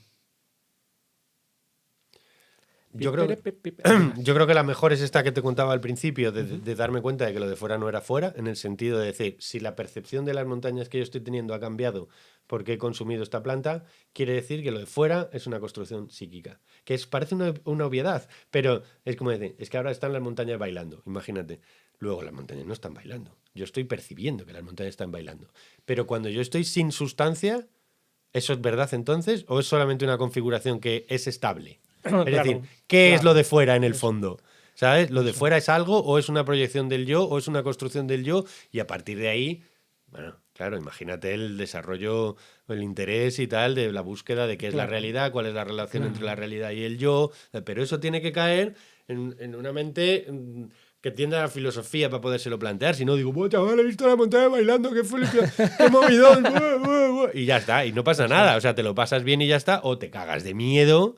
Yo creo que, Venga. yo creo que la mejor es esta que te contaba al principio, de, Ujú. de darme cuenta de que lo de fuera no era fuera, en el sentido de decir, si la percepción de las montañas que yo estoy teniendo ha cambiado porque he consumido esta planta, quiere decir que lo de fuera es una construcción psíquica. Que parece una obviedad, pero es como decir, es que ahora están las montañas bailando, imagínate. Luego las montañas no están bailando. Yo estoy percibiendo que las montañas están bailando. Pero cuando yo estoy sin sustancia, ¿eso es verdad entonces? ¿O es solamente una configuración que es estable? Es decir, Claro, ¿qué es lo claro. de fuera en el Eso, fondo? ¿Sabes? ¿Lo de eso. fuera es algo o es una proyección del yo o es una construcción del yo? Y a partir de ahí, bueno, claro, imagínate el desarrollo, el interés y tal de la búsqueda de qué es la Claro, realidad, cuál es la relación entre la claro. realidad y el yo, pero eso tiene que caer en una mente que tienda a la filosofía para podérselo plantear. Si no, digo, "Buah, chaval, he visto la montaña bailando, qué flip, qué movidón, buah, buah, buah", y ya está, y no pasa Eso nada. O es. sea, te lo pasas bien y ya está, o te cagas de miedo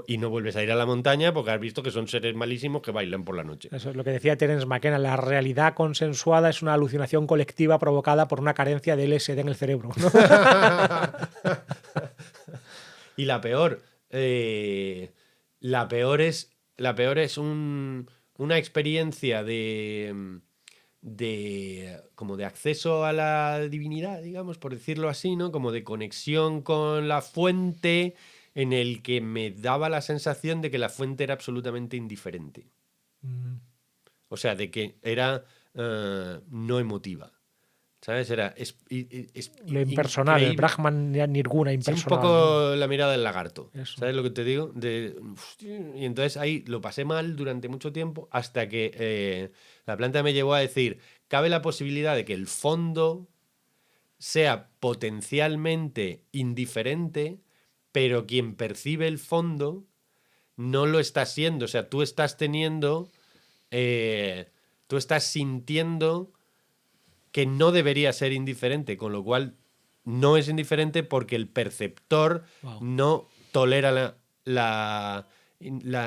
y no vuelves a ir a la montaña porque has visto que son seres malísimos que bailan por la noche. Eso es lo que decía Terence McKenna. La realidad consensuada es una alucinación colectiva provocada por una carencia de LSD en el cerebro, ¿no? Y la peor es una experiencia de como de acceso a la divinidad, digamos, por decirlo así, ¿no? Como de conexión con la fuente, en el que me daba la sensación de que la fuente era absolutamente indiferente. Mm, O sea, de que era no emotiva. ¿Sabes? Era Lo impersonal, el increíble. Brahman Nirguna Sí, un impersonal, ¿no? poco la mirada del lagarto. Eso. ¿Sabes lo que te digo? Y entonces ahí lo pasé mal durante mucho tiempo hasta que la planta me llevó a decir, cabe la posibilidad de que el fondo sea potencialmente indiferente, pero quien percibe el fondo no lo está siendo. O sea, tú estás teniendo, tú estás sintiendo que no debería ser indiferente, con lo cual no es indiferente porque el perceptor Wow. no tolera la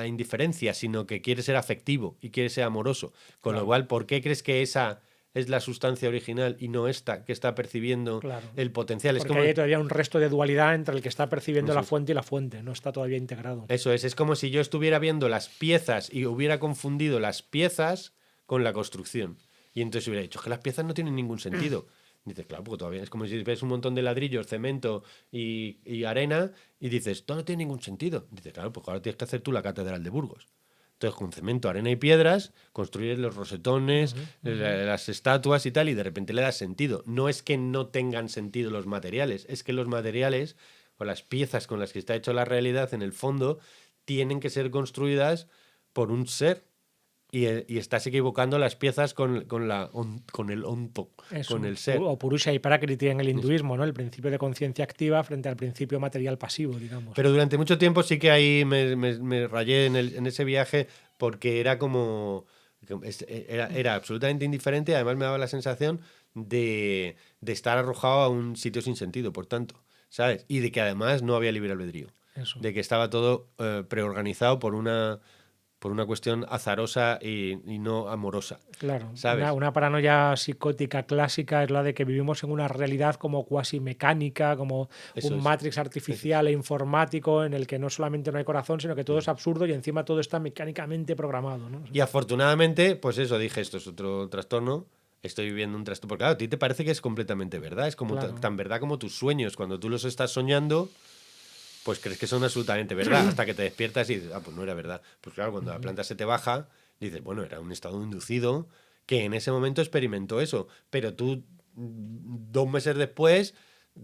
indiferencia, sino que quiere ser afectivo y quiere ser amoroso. Con lo Claro. cual, ¿por qué crees que esa es la sustancia original y no esta que está percibiendo Claro. el potencial. Es Porque como, hay todavía un resto de dualidad entre el que está percibiendo Eso la es. fuente y la fuente, no está todavía integrado. Eso es como si yo estuviera viendo las piezas y hubiera confundido las piezas con la construcción. Y entonces hubiera dicho, es que las piezas no tienen ningún sentido. Dices, claro, porque todavía es como si ves un montón de ladrillos, cemento y arena y dices, esto no tiene ningún sentido. Dices, claro, pues ahora tienes que hacer tú la Catedral de Burgos. Entonces, con cemento, arena y piedras, construyes los rosetones, las estatuas y tal, y de repente le das sentido. No es que no tengan sentido los materiales, es que los materiales o las piezas con las que está hecho la realidad, en el fondo, tienen que ser construidas por un ser. Y estás equivocando las piezas con el onto, Eso. con el ser. O Purusha y Prakriti en el hinduismo, ¿no? El principio de conciencia activa frente al principio material pasivo, digamos. Pero durante mucho tiempo sí que ahí me rayé en ese viaje porque era como... Era absolutamente indiferente, además me daba la sensación de estar arrojado a un sitio sin sentido, por tanto, ¿sabes? Y de que además no había libre albedrío. Eso. De que estaba todo preorganizado por una cuestión azarosa y no amorosa. Claro, ¿sabes? una paranoia psicótica clásica es la de que vivimos en una realidad como cuasi mecánica, como Eso un es. Matrix artificial e informático en el que no solamente no hay corazón, sino que todo es absurdo y encima todo está mecánicamente programado, ¿no? Y afortunadamente, pues eso, dije, esto es otro trastorno. Estoy viviendo un trastorno. Porque claro, a ti te parece que es completamente verdad. Es como Claro. tan verdad como tus sueños. Cuando tú los estás soñando, pues crees que son absolutamente verdad. Hasta que te despiertas y dices, pues no era verdad. Pues claro, cuando la planta se te baja, dices, bueno, era un estado inducido que en ese momento experimentó eso. Pero tú, 2 meses después,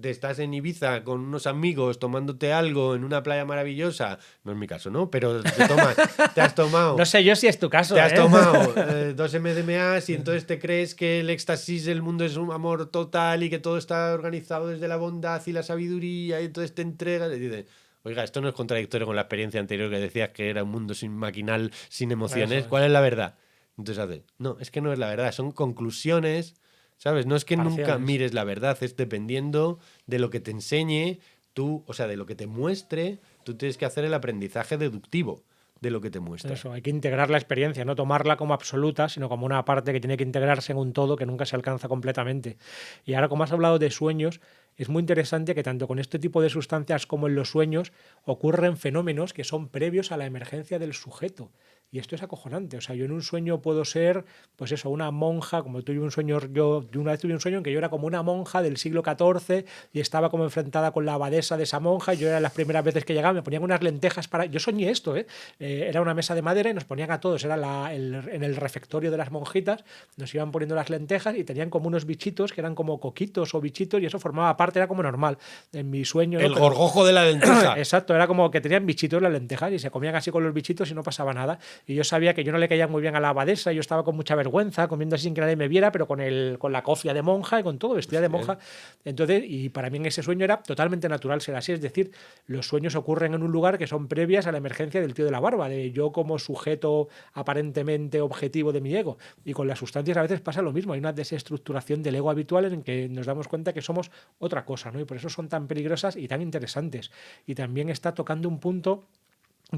estás en Ibiza con unos amigos tomándote algo en una playa maravillosa. No es mi caso, ¿no? Pero te has tomado. No sé yo si es tu caso. Te has tomado 2 MDMAs y entonces te crees que el éxtasis del mundo es un amor total y que todo está organizado desde la bondad y la sabiduría y entonces te entregas y dices, oiga, esto no es contradictorio con la experiencia anterior que decías que era un mundo sin maquinal, sin emociones. Eso es. ¿Cuál es la verdad? Entonces haces, no, es que no es la verdad, son conclusiones, ¿sabes? No es que nunca Parciales. mires la verdad, es dependiendo de lo que te enseñe tú, o sea, de lo que te muestre, tú tienes que hacer el aprendizaje deductivo de lo que te muestra. Eso, hay que integrar la experiencia, no tomarla como absoluta, sino como una parte que tiene que integrarse en un todo que nunca se alcanza completamente. Y ahora, como has hablado de sueños, es muy interesante que tanto con este tipo de sustancias como en los sueños ocurren fenómenos que son previos a la emergencia del sujeto. Y esto es acojonante. O sea, yo en un sueño puedo ser, pues eso, una monja, como tuve un sueño, yo una vez tuve un sueño en que yo era como una monja del siglo XIV y estaba como enfrentada con la abadesa de esa monja. Y yo era las primeras veces que llegaba, me ponían unas lentejas para... Yo soñé esto, ¿eh? Era una mesa de madera y nos ponían a todos, era en el refectorio de las monjitas, nos iban poniendo las lentejas y tenían como unos bichitos que eran como coquitos o bichitos y eso formaba parte, era como normal en mi sueño. El ¿no? gorgojo de la lenteja. Exacto, era como que tenían bichitos las lentejas y se comían así con los bichitos y no pasaba nada. Y yo sabía que yo no le caía muy bien a la abadesa, yo estaba con mucha vergüenza, comiendo así sin que nadie me viera, pero con la cofia de monja y con todo, vestida de monja. Entonces, y para mí en ese sueño era totalmente natural ser así, es decir, los sueños ocurren en un lugar que son previas a la emergencia del tío de la barba, de yo como sujeto aparentemente objetivo de mi ego. Y con las sustancias a veces pasa lo mismo, hay una desestructuración del ego habitual en que nos damos cuenta que somos otra cosa, ¿no? Y por eso son tan peligrosas y tan interesantes. Y también está tocando un punto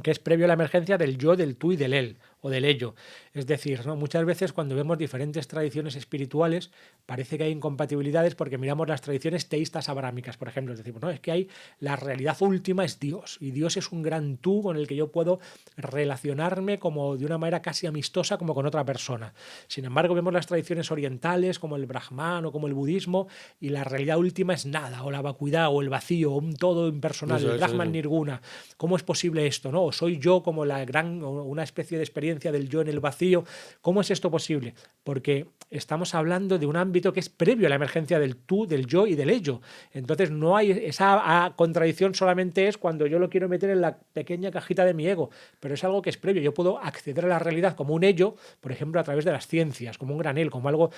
que es previo a la emergencia del yo, del tú y del él, o del ello. Es decir, ¿no? Muchas veces cuando vemos diferentes tradiciones espirituales parece que hay incompatibilidades porque miramos las tradiciones teístas abrámicas, por ejemplo. Es decir, no, es que hay la realidad última es Dios, y Dios es un gran tú con el que yo puedo relacionarme como de una manera casi amistosa como con otra persona. Sin embargo, vemos las tradiciones orientales como el Brahman o como el budismo y la realidad última es nada, o la vacuidad, o el vacío, o un todo impersonal, el Brahman Nirguna. ¿Cómo es posible esto, no? O soy yo como una especie de experiencia del yo en el vacío. ¿Cómo es esto posible? Porque estamos hablando de un ámbito que es previo a la emergencia del tú, del yo y del ello. Entonces no hay esa contradicción, solamente es cuando yo lo quiero meter en la pequeña cajita de mi ego, pero es algo que es previo. Yo puedo acceder a la realidad como un ello, por ejemplo, a través de las ciencias, como un gran él, como algo,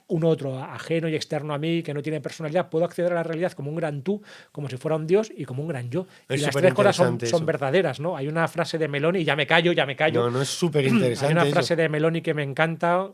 un otro, ajeno y externo a mí, que no tiene personalidad. Puedo acceder a la realidad como un gran tú, como si fuera un dios y como un gran yo. Y las tres cosas son verdaderas, ¿no? Hay una frase de Meloni, ya me callo. No es súper interesante. Hay una frase de Meloni que me encanta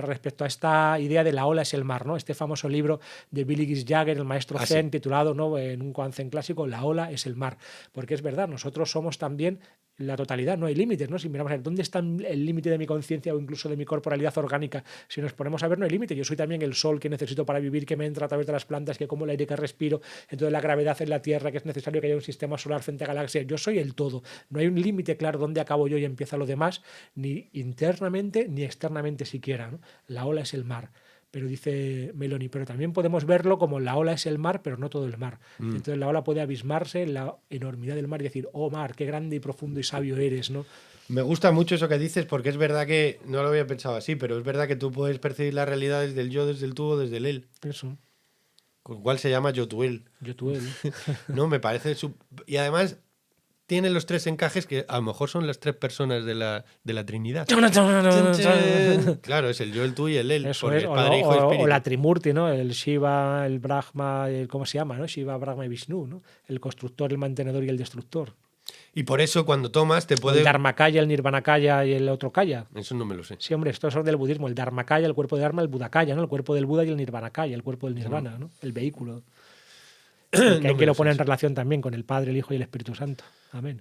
respecto a esta idea de la ola es el mar, ¿no? Este famoso libro de Billy Gies Jagger, el maestro Zen, titulado, ¿no?, en un Koan Zen clásico, La ola es el mar. Porque es verdad, nosotros somos también la totalidad, no hay límites, ¿no? Si miramos a ver dónde está el límite de mi conciencia o incluso de mi corporalidad orgánica, si nos ponemos a ver, no hay límite. Yo soy también el sol que necesito para vivir, que me entra a través de las plantas, que como el aire que respiro, entonces la gravedad en la Tierra, que es necesario que haya un sistema solar frente a galaxias. Yo soy el todo. No hay un límite claro dónde acabo yo y empieza lo demás, ni internamente ni externamente siquiera, ¿no? La ola es el mar. Pero dice Meloni, pero también podemos verlo como la ola es el mar, pero no todo el mar. Entonces la ola puede abismarse en la enormidad del mar y decir, oh mar, qué grande y profundo y sabio eres, ¿no? Me gusta mucho eso que dices porque es verdad que, no lo había pensado así, pero es verdad que tú puedes percibir la realidad desde el yo, desde el tú o desde el él. Eso, Con cual se llama yo, tú, él. yo tú él. No, me parece... Y además tiene los tres encajes que a lo mejor son las tres personas de la Trinidad. Claro, es el yo, el tú y el él. Eso porque es, es Padre, Hijo y o Espíritu. la Trimurti, ¿no? El Shiva, el Brahma, ¿cómo se llama? ¿No? Shiva, Brahma y Vishnu, ¿no? El constructor, el mantenedor y el destructor. Y por eso cuando tomas te El puede... Dharmakaya, el Nirvanakaya y el otro Kaya. Eso no me lo sé. Sí, hombre, esto es del budismo. El Dharmakaya, el cuerpo de Dharma, el Budakaya, ¿no? El cuerpo del Buda y el Nirvanakaya, el cuerpo del Nirvana, ¿no? El vehículo. Que No hay me que lo lo pone sé. en relación también con el Padre, el Hijo y el Espíritu Santo. Amén.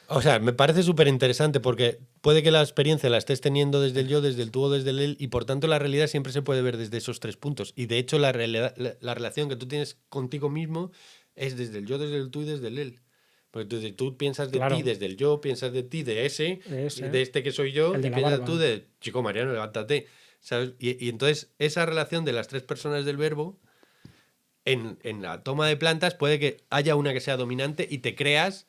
O sea, me parece súper interesante porque puede que la experiencia la estés teniendo desde el yo, desde el tú o desde el él y por tanto la realidad siempre se puede ver desde esos tres puntos. Y de hecho la relación que tú tienes contigo mismo es desde el yo, desde el tú y desde el él. Porque tú piensas de Claro. ti desde el yo, piensas de ti de ese, de este que soy yo, El de y la piensas barba. tú de chico Mariano, levántate. ¿Sabes? Y entonces esa relación de las tres personas del verbo en la toma de plantas puede que haya una que sea dominante y te creas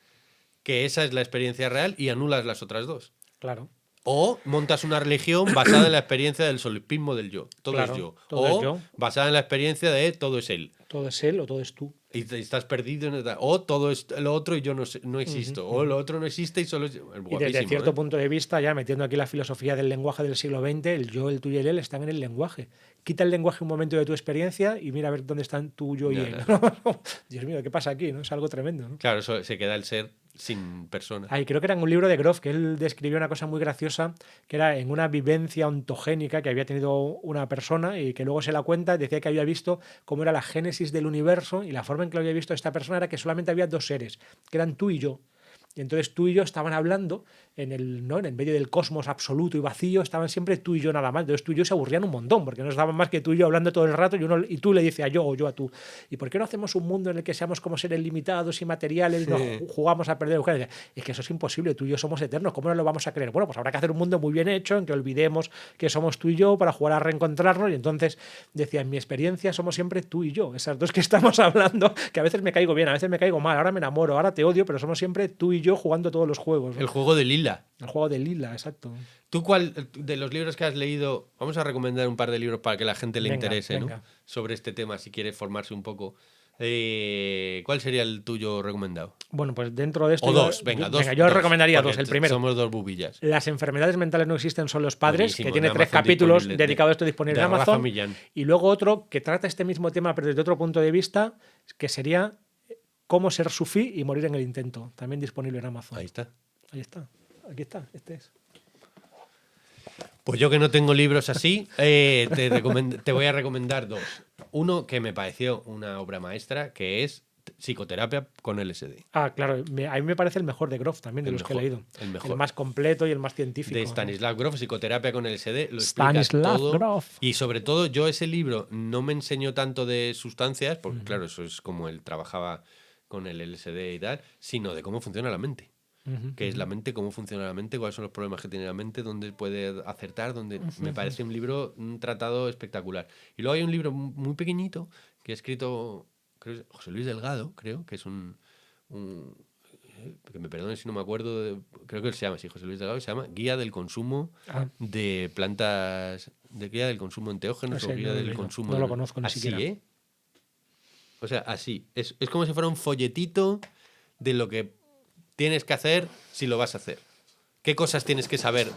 que esa es la experiencia real y anulas las otras dos. Claro. O montas una religión basada en la experiencia del solipsismo del yo. Todo Claro, es yo. todo O es yo. basada en la experiencia de todo es él. Todo es él o todo es tú. Y estás perdido. O todo es lo otro y yo no existo. O lo otro no existe y solo es... Y desde Guapísimo, cierto ¿eh? punto de vista, ya metiendo aquí la filosofía del lenguaje del siglo XX, el yo, el tú y el él están en el lenguaje. Quita el lenguaje un momento de tu experiencia y mira a ver dónde están tú, yo y Ya, él. ya. Dios mío, ¿qué pasa aquí? ¿No? Es algo tremendo, ¿no? Claro, se queda el ser sin persona. Ay, creo que era en un libro de Groff que él describió una cosa muy graciosa, que era en una vivencia ontogénica que había tenido una persona y que luego se la cuenta, decía que había visto cómo era la génesis del universo y la forma en que lo había visto esta persona era que solamente había dos seres, que eran tú y yo. Y entonces tú y yo estaban hablando en el, ¿no? en el medio del cosmos absoluto y vacío, estaban siempre tú y yo nada más. Entonces tú y yo se aburrían un montón, porque no estaban más que tú y yo hablando todo el rato y tú le dices a yo o yo a tú. ¿Y por qué no hacemos un mundo en el que seamos como seres limitados y materiales y nos jugamos a perder? Es que eso es imposible, tú y yo somos eternos, ¿cómo no lo vamos a creer? Bueno, pues habrá que hacer un mundo muy bien hecho en que olvidemos que somos tú y yo para jugar a reencontrarnos. Y entonces decía, en mi experiencia somos siempre tú y yo, esas dos que estamos hablando, que a veces me caigo bien, a veces me caigo mal, ahora me enamoro, ahora te odio, pero somos siempre tú y yo jugando todos los juegos, ¿no? El juego de Lila. El juego de Lila, exacto. ¿Tú cuál de los libros que has leído? Vamos a recomendar un par de libros para que la gente le interese, venga. ¿no? Sobre este tema, si quiere formarse un poco. ¿Cuál sería el tuyo recomendado? Bueno, pues dentro de esto... O dos, venga, dos. Yo dos, recomendaría porque dos. El primero, Somos dos bubillas. Las enfermedades mentales no existen, son los padres, Buenísimo, que tiene en 3 Amazon capítulos disponible, dedicados a esto disponible en de Rafa Amazon. Millán. Y luego otro que trata este mismo tema, pero desde otro punto de vista, que sería Cómo ser sufí y morir en el intento. También disponible en Amazon. Ahí está. Ahí está. Aquí está. Este es. Pues yo que no tengo libros así, te voy a recomendar dos. Uno que me pareció una obra maestra, que es Psicoterapia con LSD. Ah, claro. A mí me parece el mejor de Groff también, de El los que he mejor, leído. el mejor. El más completo y el más científico. De Stanislav Grof, Psicoterapia con LSD, lo explica Stanislav todo. Grof. Y sobre todo, yo ese libro no me enseñó tanto de sustancias, porque claro, eso es como él trabajaba con el LSD y tal, sino de cómo funciona la mente. ¿Qué es la mente? ¿Cómo funciona la mente? ¿Cuáles son los problemas que tiene la mente? ¿Dónde puede acertar? Me parece un libro, un tratado espectacular. Y luego hay un libro muy pequeñito que ha escrito, creo, José Luis Delgado, creo, que es que me perdonen si no me acuerdo, creo que se llama así, José Luis Delgado, se llama Guía del consumo de plantas, de guía del consumo de enteógenos o guía del consumo. No lo conozco ni así, siquiera. O sea, así. Es como si fuera un folletito de lo que tienes que hacer si lo vas a hacer. ¿Qué cosas tienes que saber?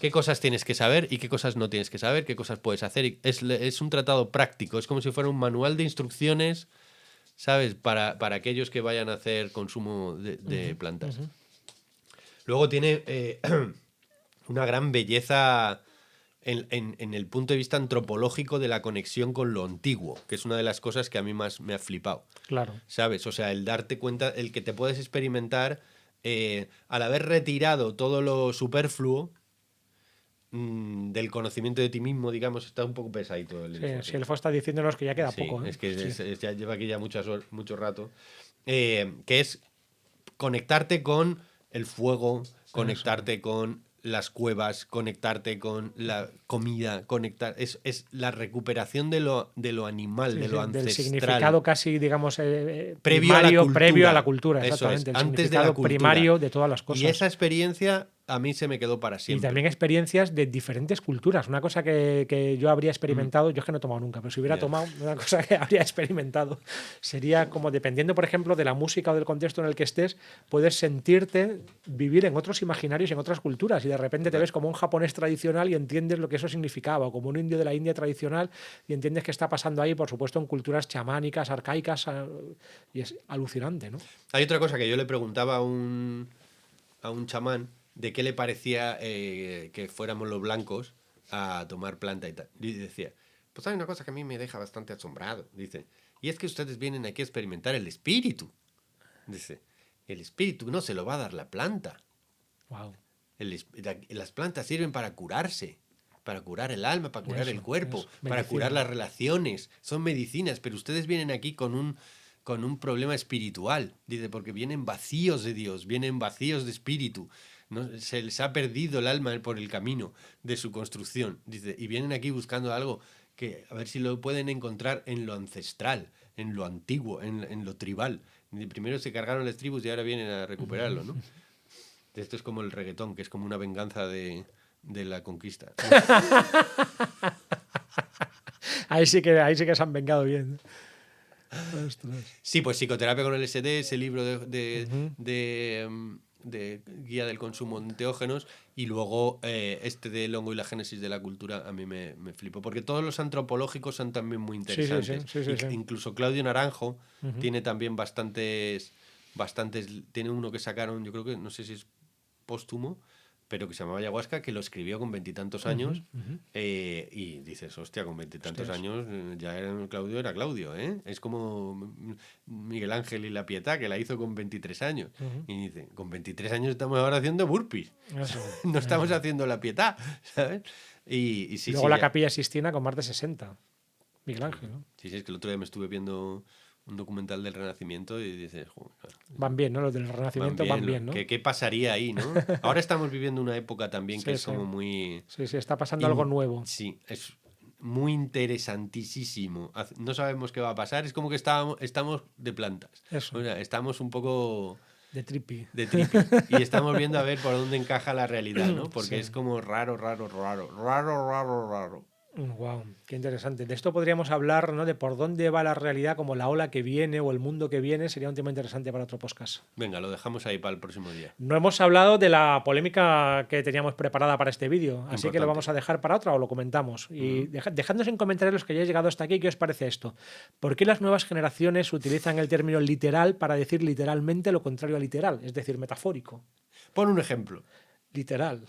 ¿Qué cosas tienes que saber y qué cosas no tienes que saber? ¿Qué cosas puedes hacer? Es un tratado práctico, es como si fuera un manual de instrucciones, ¿sabes? Para aquellos que vayan a hacer consumo de plantas. Luego tiene una gran belleza en el punto de vista antropológico de la conexión con lo antiguo, que es una de las cosas que a mí más me ha flipado. Claro. ¿Sabes? O sea, el darte cuenta, el que te puedes experimentar al haber retirado todo lo superfluo del conocimiento de ti mismo, digamos, está un poco pesadito el elfo. Si el elfo está diciéndonos que ya queda Sí, poco. es que ya lleva aquí ya mucho rato. Que es conectarte con el fuego, conectarte con las cuevas, conectarte con la comida, es la recuperación de lo animal, de lo ancestral. Del significado casi, digamos, previo a la cultura. Exactamente. Eso es, el antes de la significado cultura. primario de todas las cosas. Y esa experiencia a mí se me quedó para siempre. Y también experiencias de diferentes culturas. Una cosa que yo habría experimentado, yo es que no he tomado nunca, pero si hubiera tomado, una cosa que habría experimentado sería como, dependiendo, por ejemplo, de la música o del contexto en el que estés, puedes sentirte vivir en otros imaginarios y en otras culturas. Y de repente te ves como un japonés tradicional y entiendes lo que eso significaba, o como un indio de la India tradicional y entiendes qué está pasando ahí, por supuesto, en culturas chamánicas, arcaicas, y es alucinante, ¿no? Hay otra cosa que yo le preguntaba a un chamán de qué le parecía que fuéramos los blancos a tomar planta y tal. Y decía, pues hay una cosa que a mí me deja bastante asombrado. Dice, y es que ustedes vienen aquí a experimentar el espíritu. Dice, el espíritu no se lo va a dar la planta. Wow. Las plantas sirven para curarse, para curar el alma, para curar el cuerpo, para medicina. curar las relaciones. Son medicinas, pero ustedes vienen aquí con un problema espiritual. Dice, porque vienen vacíos de Dios, vienen vacíos de espíritu. ¿No? Se les ha perdido el alma por el camino de su construcción. Dice, y vienen aquí buscando algo que a ver si lo pueden encontrar en lo ancestral, en lo antiguo, en lo tribal. Y primero se cargaron las tribus y ahora vienen a recuperarlo, ¿no? Esto es como el reggaetón, que es como una venganza de la conquista. ahí sí que se han vengado bien. Ostras. Sí, pues Psicoterapia con LSD, ese libro de guía del consumo de enteógenos, y luego este del hongo y la génesis de la cultura a mí me flipó, porque todos los antropológicos son también muy interesantes. Sí. Incluso Claudio Naranjo tiene también bastantes, tiene uno que sacaron, yo creo que, no sé si es póstumo, pero que se llamaba Ayahuasca, que lo escribió con 20 y tantos años, y dices, hostia, con 20 y tantos años ya Claudio era Claudio, ¿eh? Es como Miguel Ángel y la Pietà, que la hizo con 23 años. Y dice, con 23 años estamos ahora haciendo burpees. No estamos haciendo la Pietà, ¿sabes? Y sí, luego la Capilla Sistina con más de 60. Miguel Ángel, ¿no? Sí, es que el otro día me estuve viendo un documental del Renacimiento y dices, joder, van bien, ¿no? Los del Renacimiento van bien, ¿no? ¿Qué pasaría ahí, no? Ahora estamos viviendo una época también que es como muy... Sí, está pasando algo nuevo. Sí, es muy interesantísimo. No sabemos qué va a pasar, es como que estamos de plantas. Eso. O sea, estamos un poco... De trippy. Y estamos viendo a ver por dónde encaja la realidad, ¿no? Porque es como raro. Wow, qué interesante. De esto podríamos hablar, ¿no? De por dónde va la realidad, como la ola que viene o el mundo que viene. Sería un tema interesante para otro podcast. Venga, lo dejamos ahí para el próximo día. No hemos hablado de la polémica que teníamos preparada para este vídeo, así Importante. que lo vamos a dejar para otra o lo comentamos. Y dejadnos en comentarios los que hayáis llegado hasta aquí, ¿qué os parece esto? ¿Por qué las nuevas generaciones utilizan el término literal para decir literalmente lo contrario a literal, es decir, metafórico? Pon un ejemplo. Literal.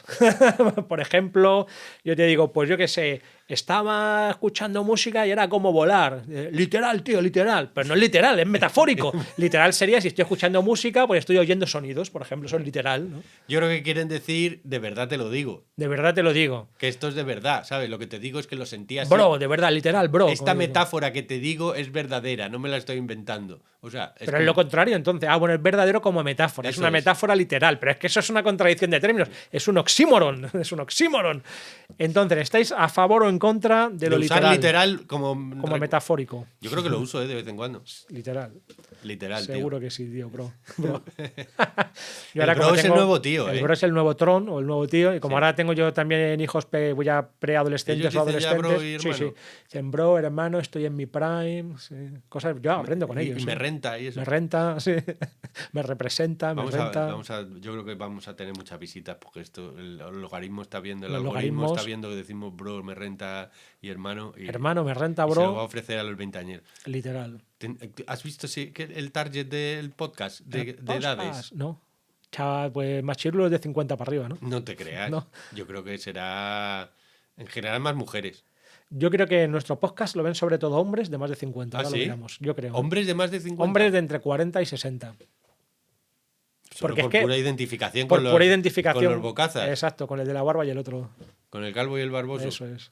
Por ejemplo, yo te digo, pues yo qué sé, estaba escuchando música y era como volar. Literal, tío, literal. Pero no es literal, es metafórico. Literal sería si estoy escuchando música, pues estoy oyendo sonidos, por ejemplo, eso es literal, ¿no? Yo creo que quieren decir, de verdad te lo digo. De verdad te lo digo. Que esto es de verdad, ¿sabes? Lo que te digo es que lo sentías. Bro, de verdad, literal, bro. Esta metáfora que te digo es verdadera, no me la estoy inventando. O sea, pero es lo contrario, entonces. Bueno, es verdadero como metáfora. Es una metáfora literal, pero es que eso es una contradicción de términos. Es un oxímoron. Es un oxímoron. Entonces, ¿estáis a favor o en contra de lo usar literal como metafórico? Yo creo que lo uso, de vez en cuando. Literal. Seguro que sí, tío, bro. Y ahora, bro es el nuevo tío. El bro es el nuevo Tron o el nuevo tío. Y como ahora tengo yo también hijos ya preadolescentes o adolescentes. Sí. Dicen, bro, hermano, estoy en mi prime. Sí. Cosas, yo aprendo con ellos. Y me renta y eso. Me renta, sí. Me representa, me renta. Yo creo que vamos a tener muchas visitas porque el logaritmo está viendo, el algoritmo está viendo que decimos bro, me renta y hermano. Hermano, me renta, bro. Se lo va a ofrecer a los 20 años. Literal. ¿Has visto el target del podcast de edades? No. Chaval, pues más chirlos de 50 para arriba, ¿no? No te creas. No. Yo creo que será en general más mujeres. Yo creo que en nuestro podcast lo ven sobre todo hombres de más de 50. ¿Ah, ahora sí? lo miramos, yo creo. ¿Hombres de más de 50? Hombres de entre 40 y 60. Solo Porque por es que pura identificación por con los, pura identificación. con los bocazas. Exacto, con el de la barba y el otro. Con el calvo y el barboso. Eso es.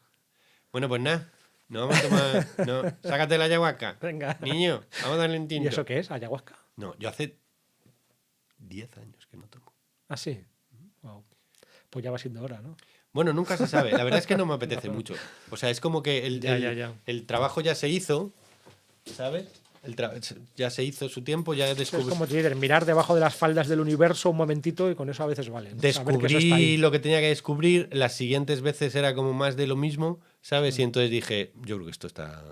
Bueno, pues nada. No vamos a tomar. No, sácate la ayahuasca. Venga. Niño, vamos a darle un tinto. ¿Y eso qué es? ¿Ayahuasca? No, yo hace 10 años que no tomo. Ah, sí. Wow. Pues ya va siendo hora, ¿no? Bueno, nunca se sabe. La verdad es que no me apetece mucho. O sea, es como que Ya. el trabajo ya se hizo, ¿sabes? Ya se hizo su tiempo, ya Es descubrí. como Twitter, mirar debajo de las faldas del universo un momentito y con eso a veces vale, ¿no? Saber que eso está Descubrí ahí. lo que tenía que descubrir. Las siguientes veces era como más de lo mismo, ¿sabes? Y entonces dije, yo creo que esto está.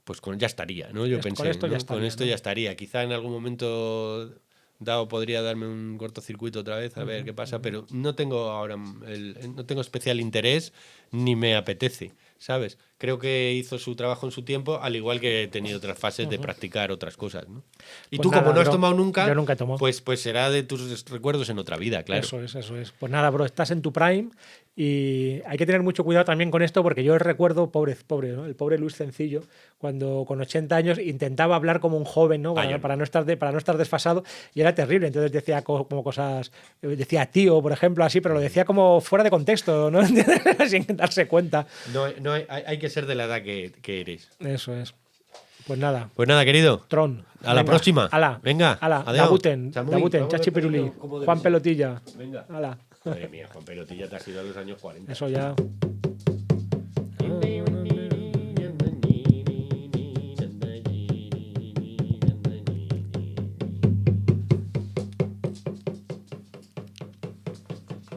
Pues ya estaría, ¿no? Yo Con pensé, esto ya ¿no? estaría, Con esto ¿no? ya estaría. Quizá en algún momento dado podría darme un cortocircuito otra vez, a ver qué pasa, pero no tengo ahora no tengo especial interés ni me apetece, ¿sabes? Creo que hizo su trabajo en su tiempo, al igual que he tenido otras fases de practicar otras cosas, ¿no? Y Pues tú, nada, como no has bro, tomado nunca, yo nunca he tomado. pues será de tus recuerdos en otra vida, claro. Eso es. Pues nada, bro, estás en tu prime y hay que tener mucho cuidado también con esto porque yo recuerdo, pobre, ¿no? El pobre Luis Sencillo, cuando con 80 años intentaba hablar como un joven, ¿no? Para no estar desfasado y era terrible. Entonces decía como cosas, decía tío, por ejemplo, así, pero lo decía como fuera de contexto, ¿no? Sin darse cuenta. No hay que ser de la edad que eres. Eso es. Pues nada. Pues nada, querido. Tron. A la próxima. Ala. Venga. Ala. Adiós. Dabuten. Chamuy, Dabuten. vamos Chachi Pirulí. despedido como debe Juan ser. Pelotilla. Venga. Ala. Madre mía, Juan Pelotilla te has ido a los años 40. Eso ya.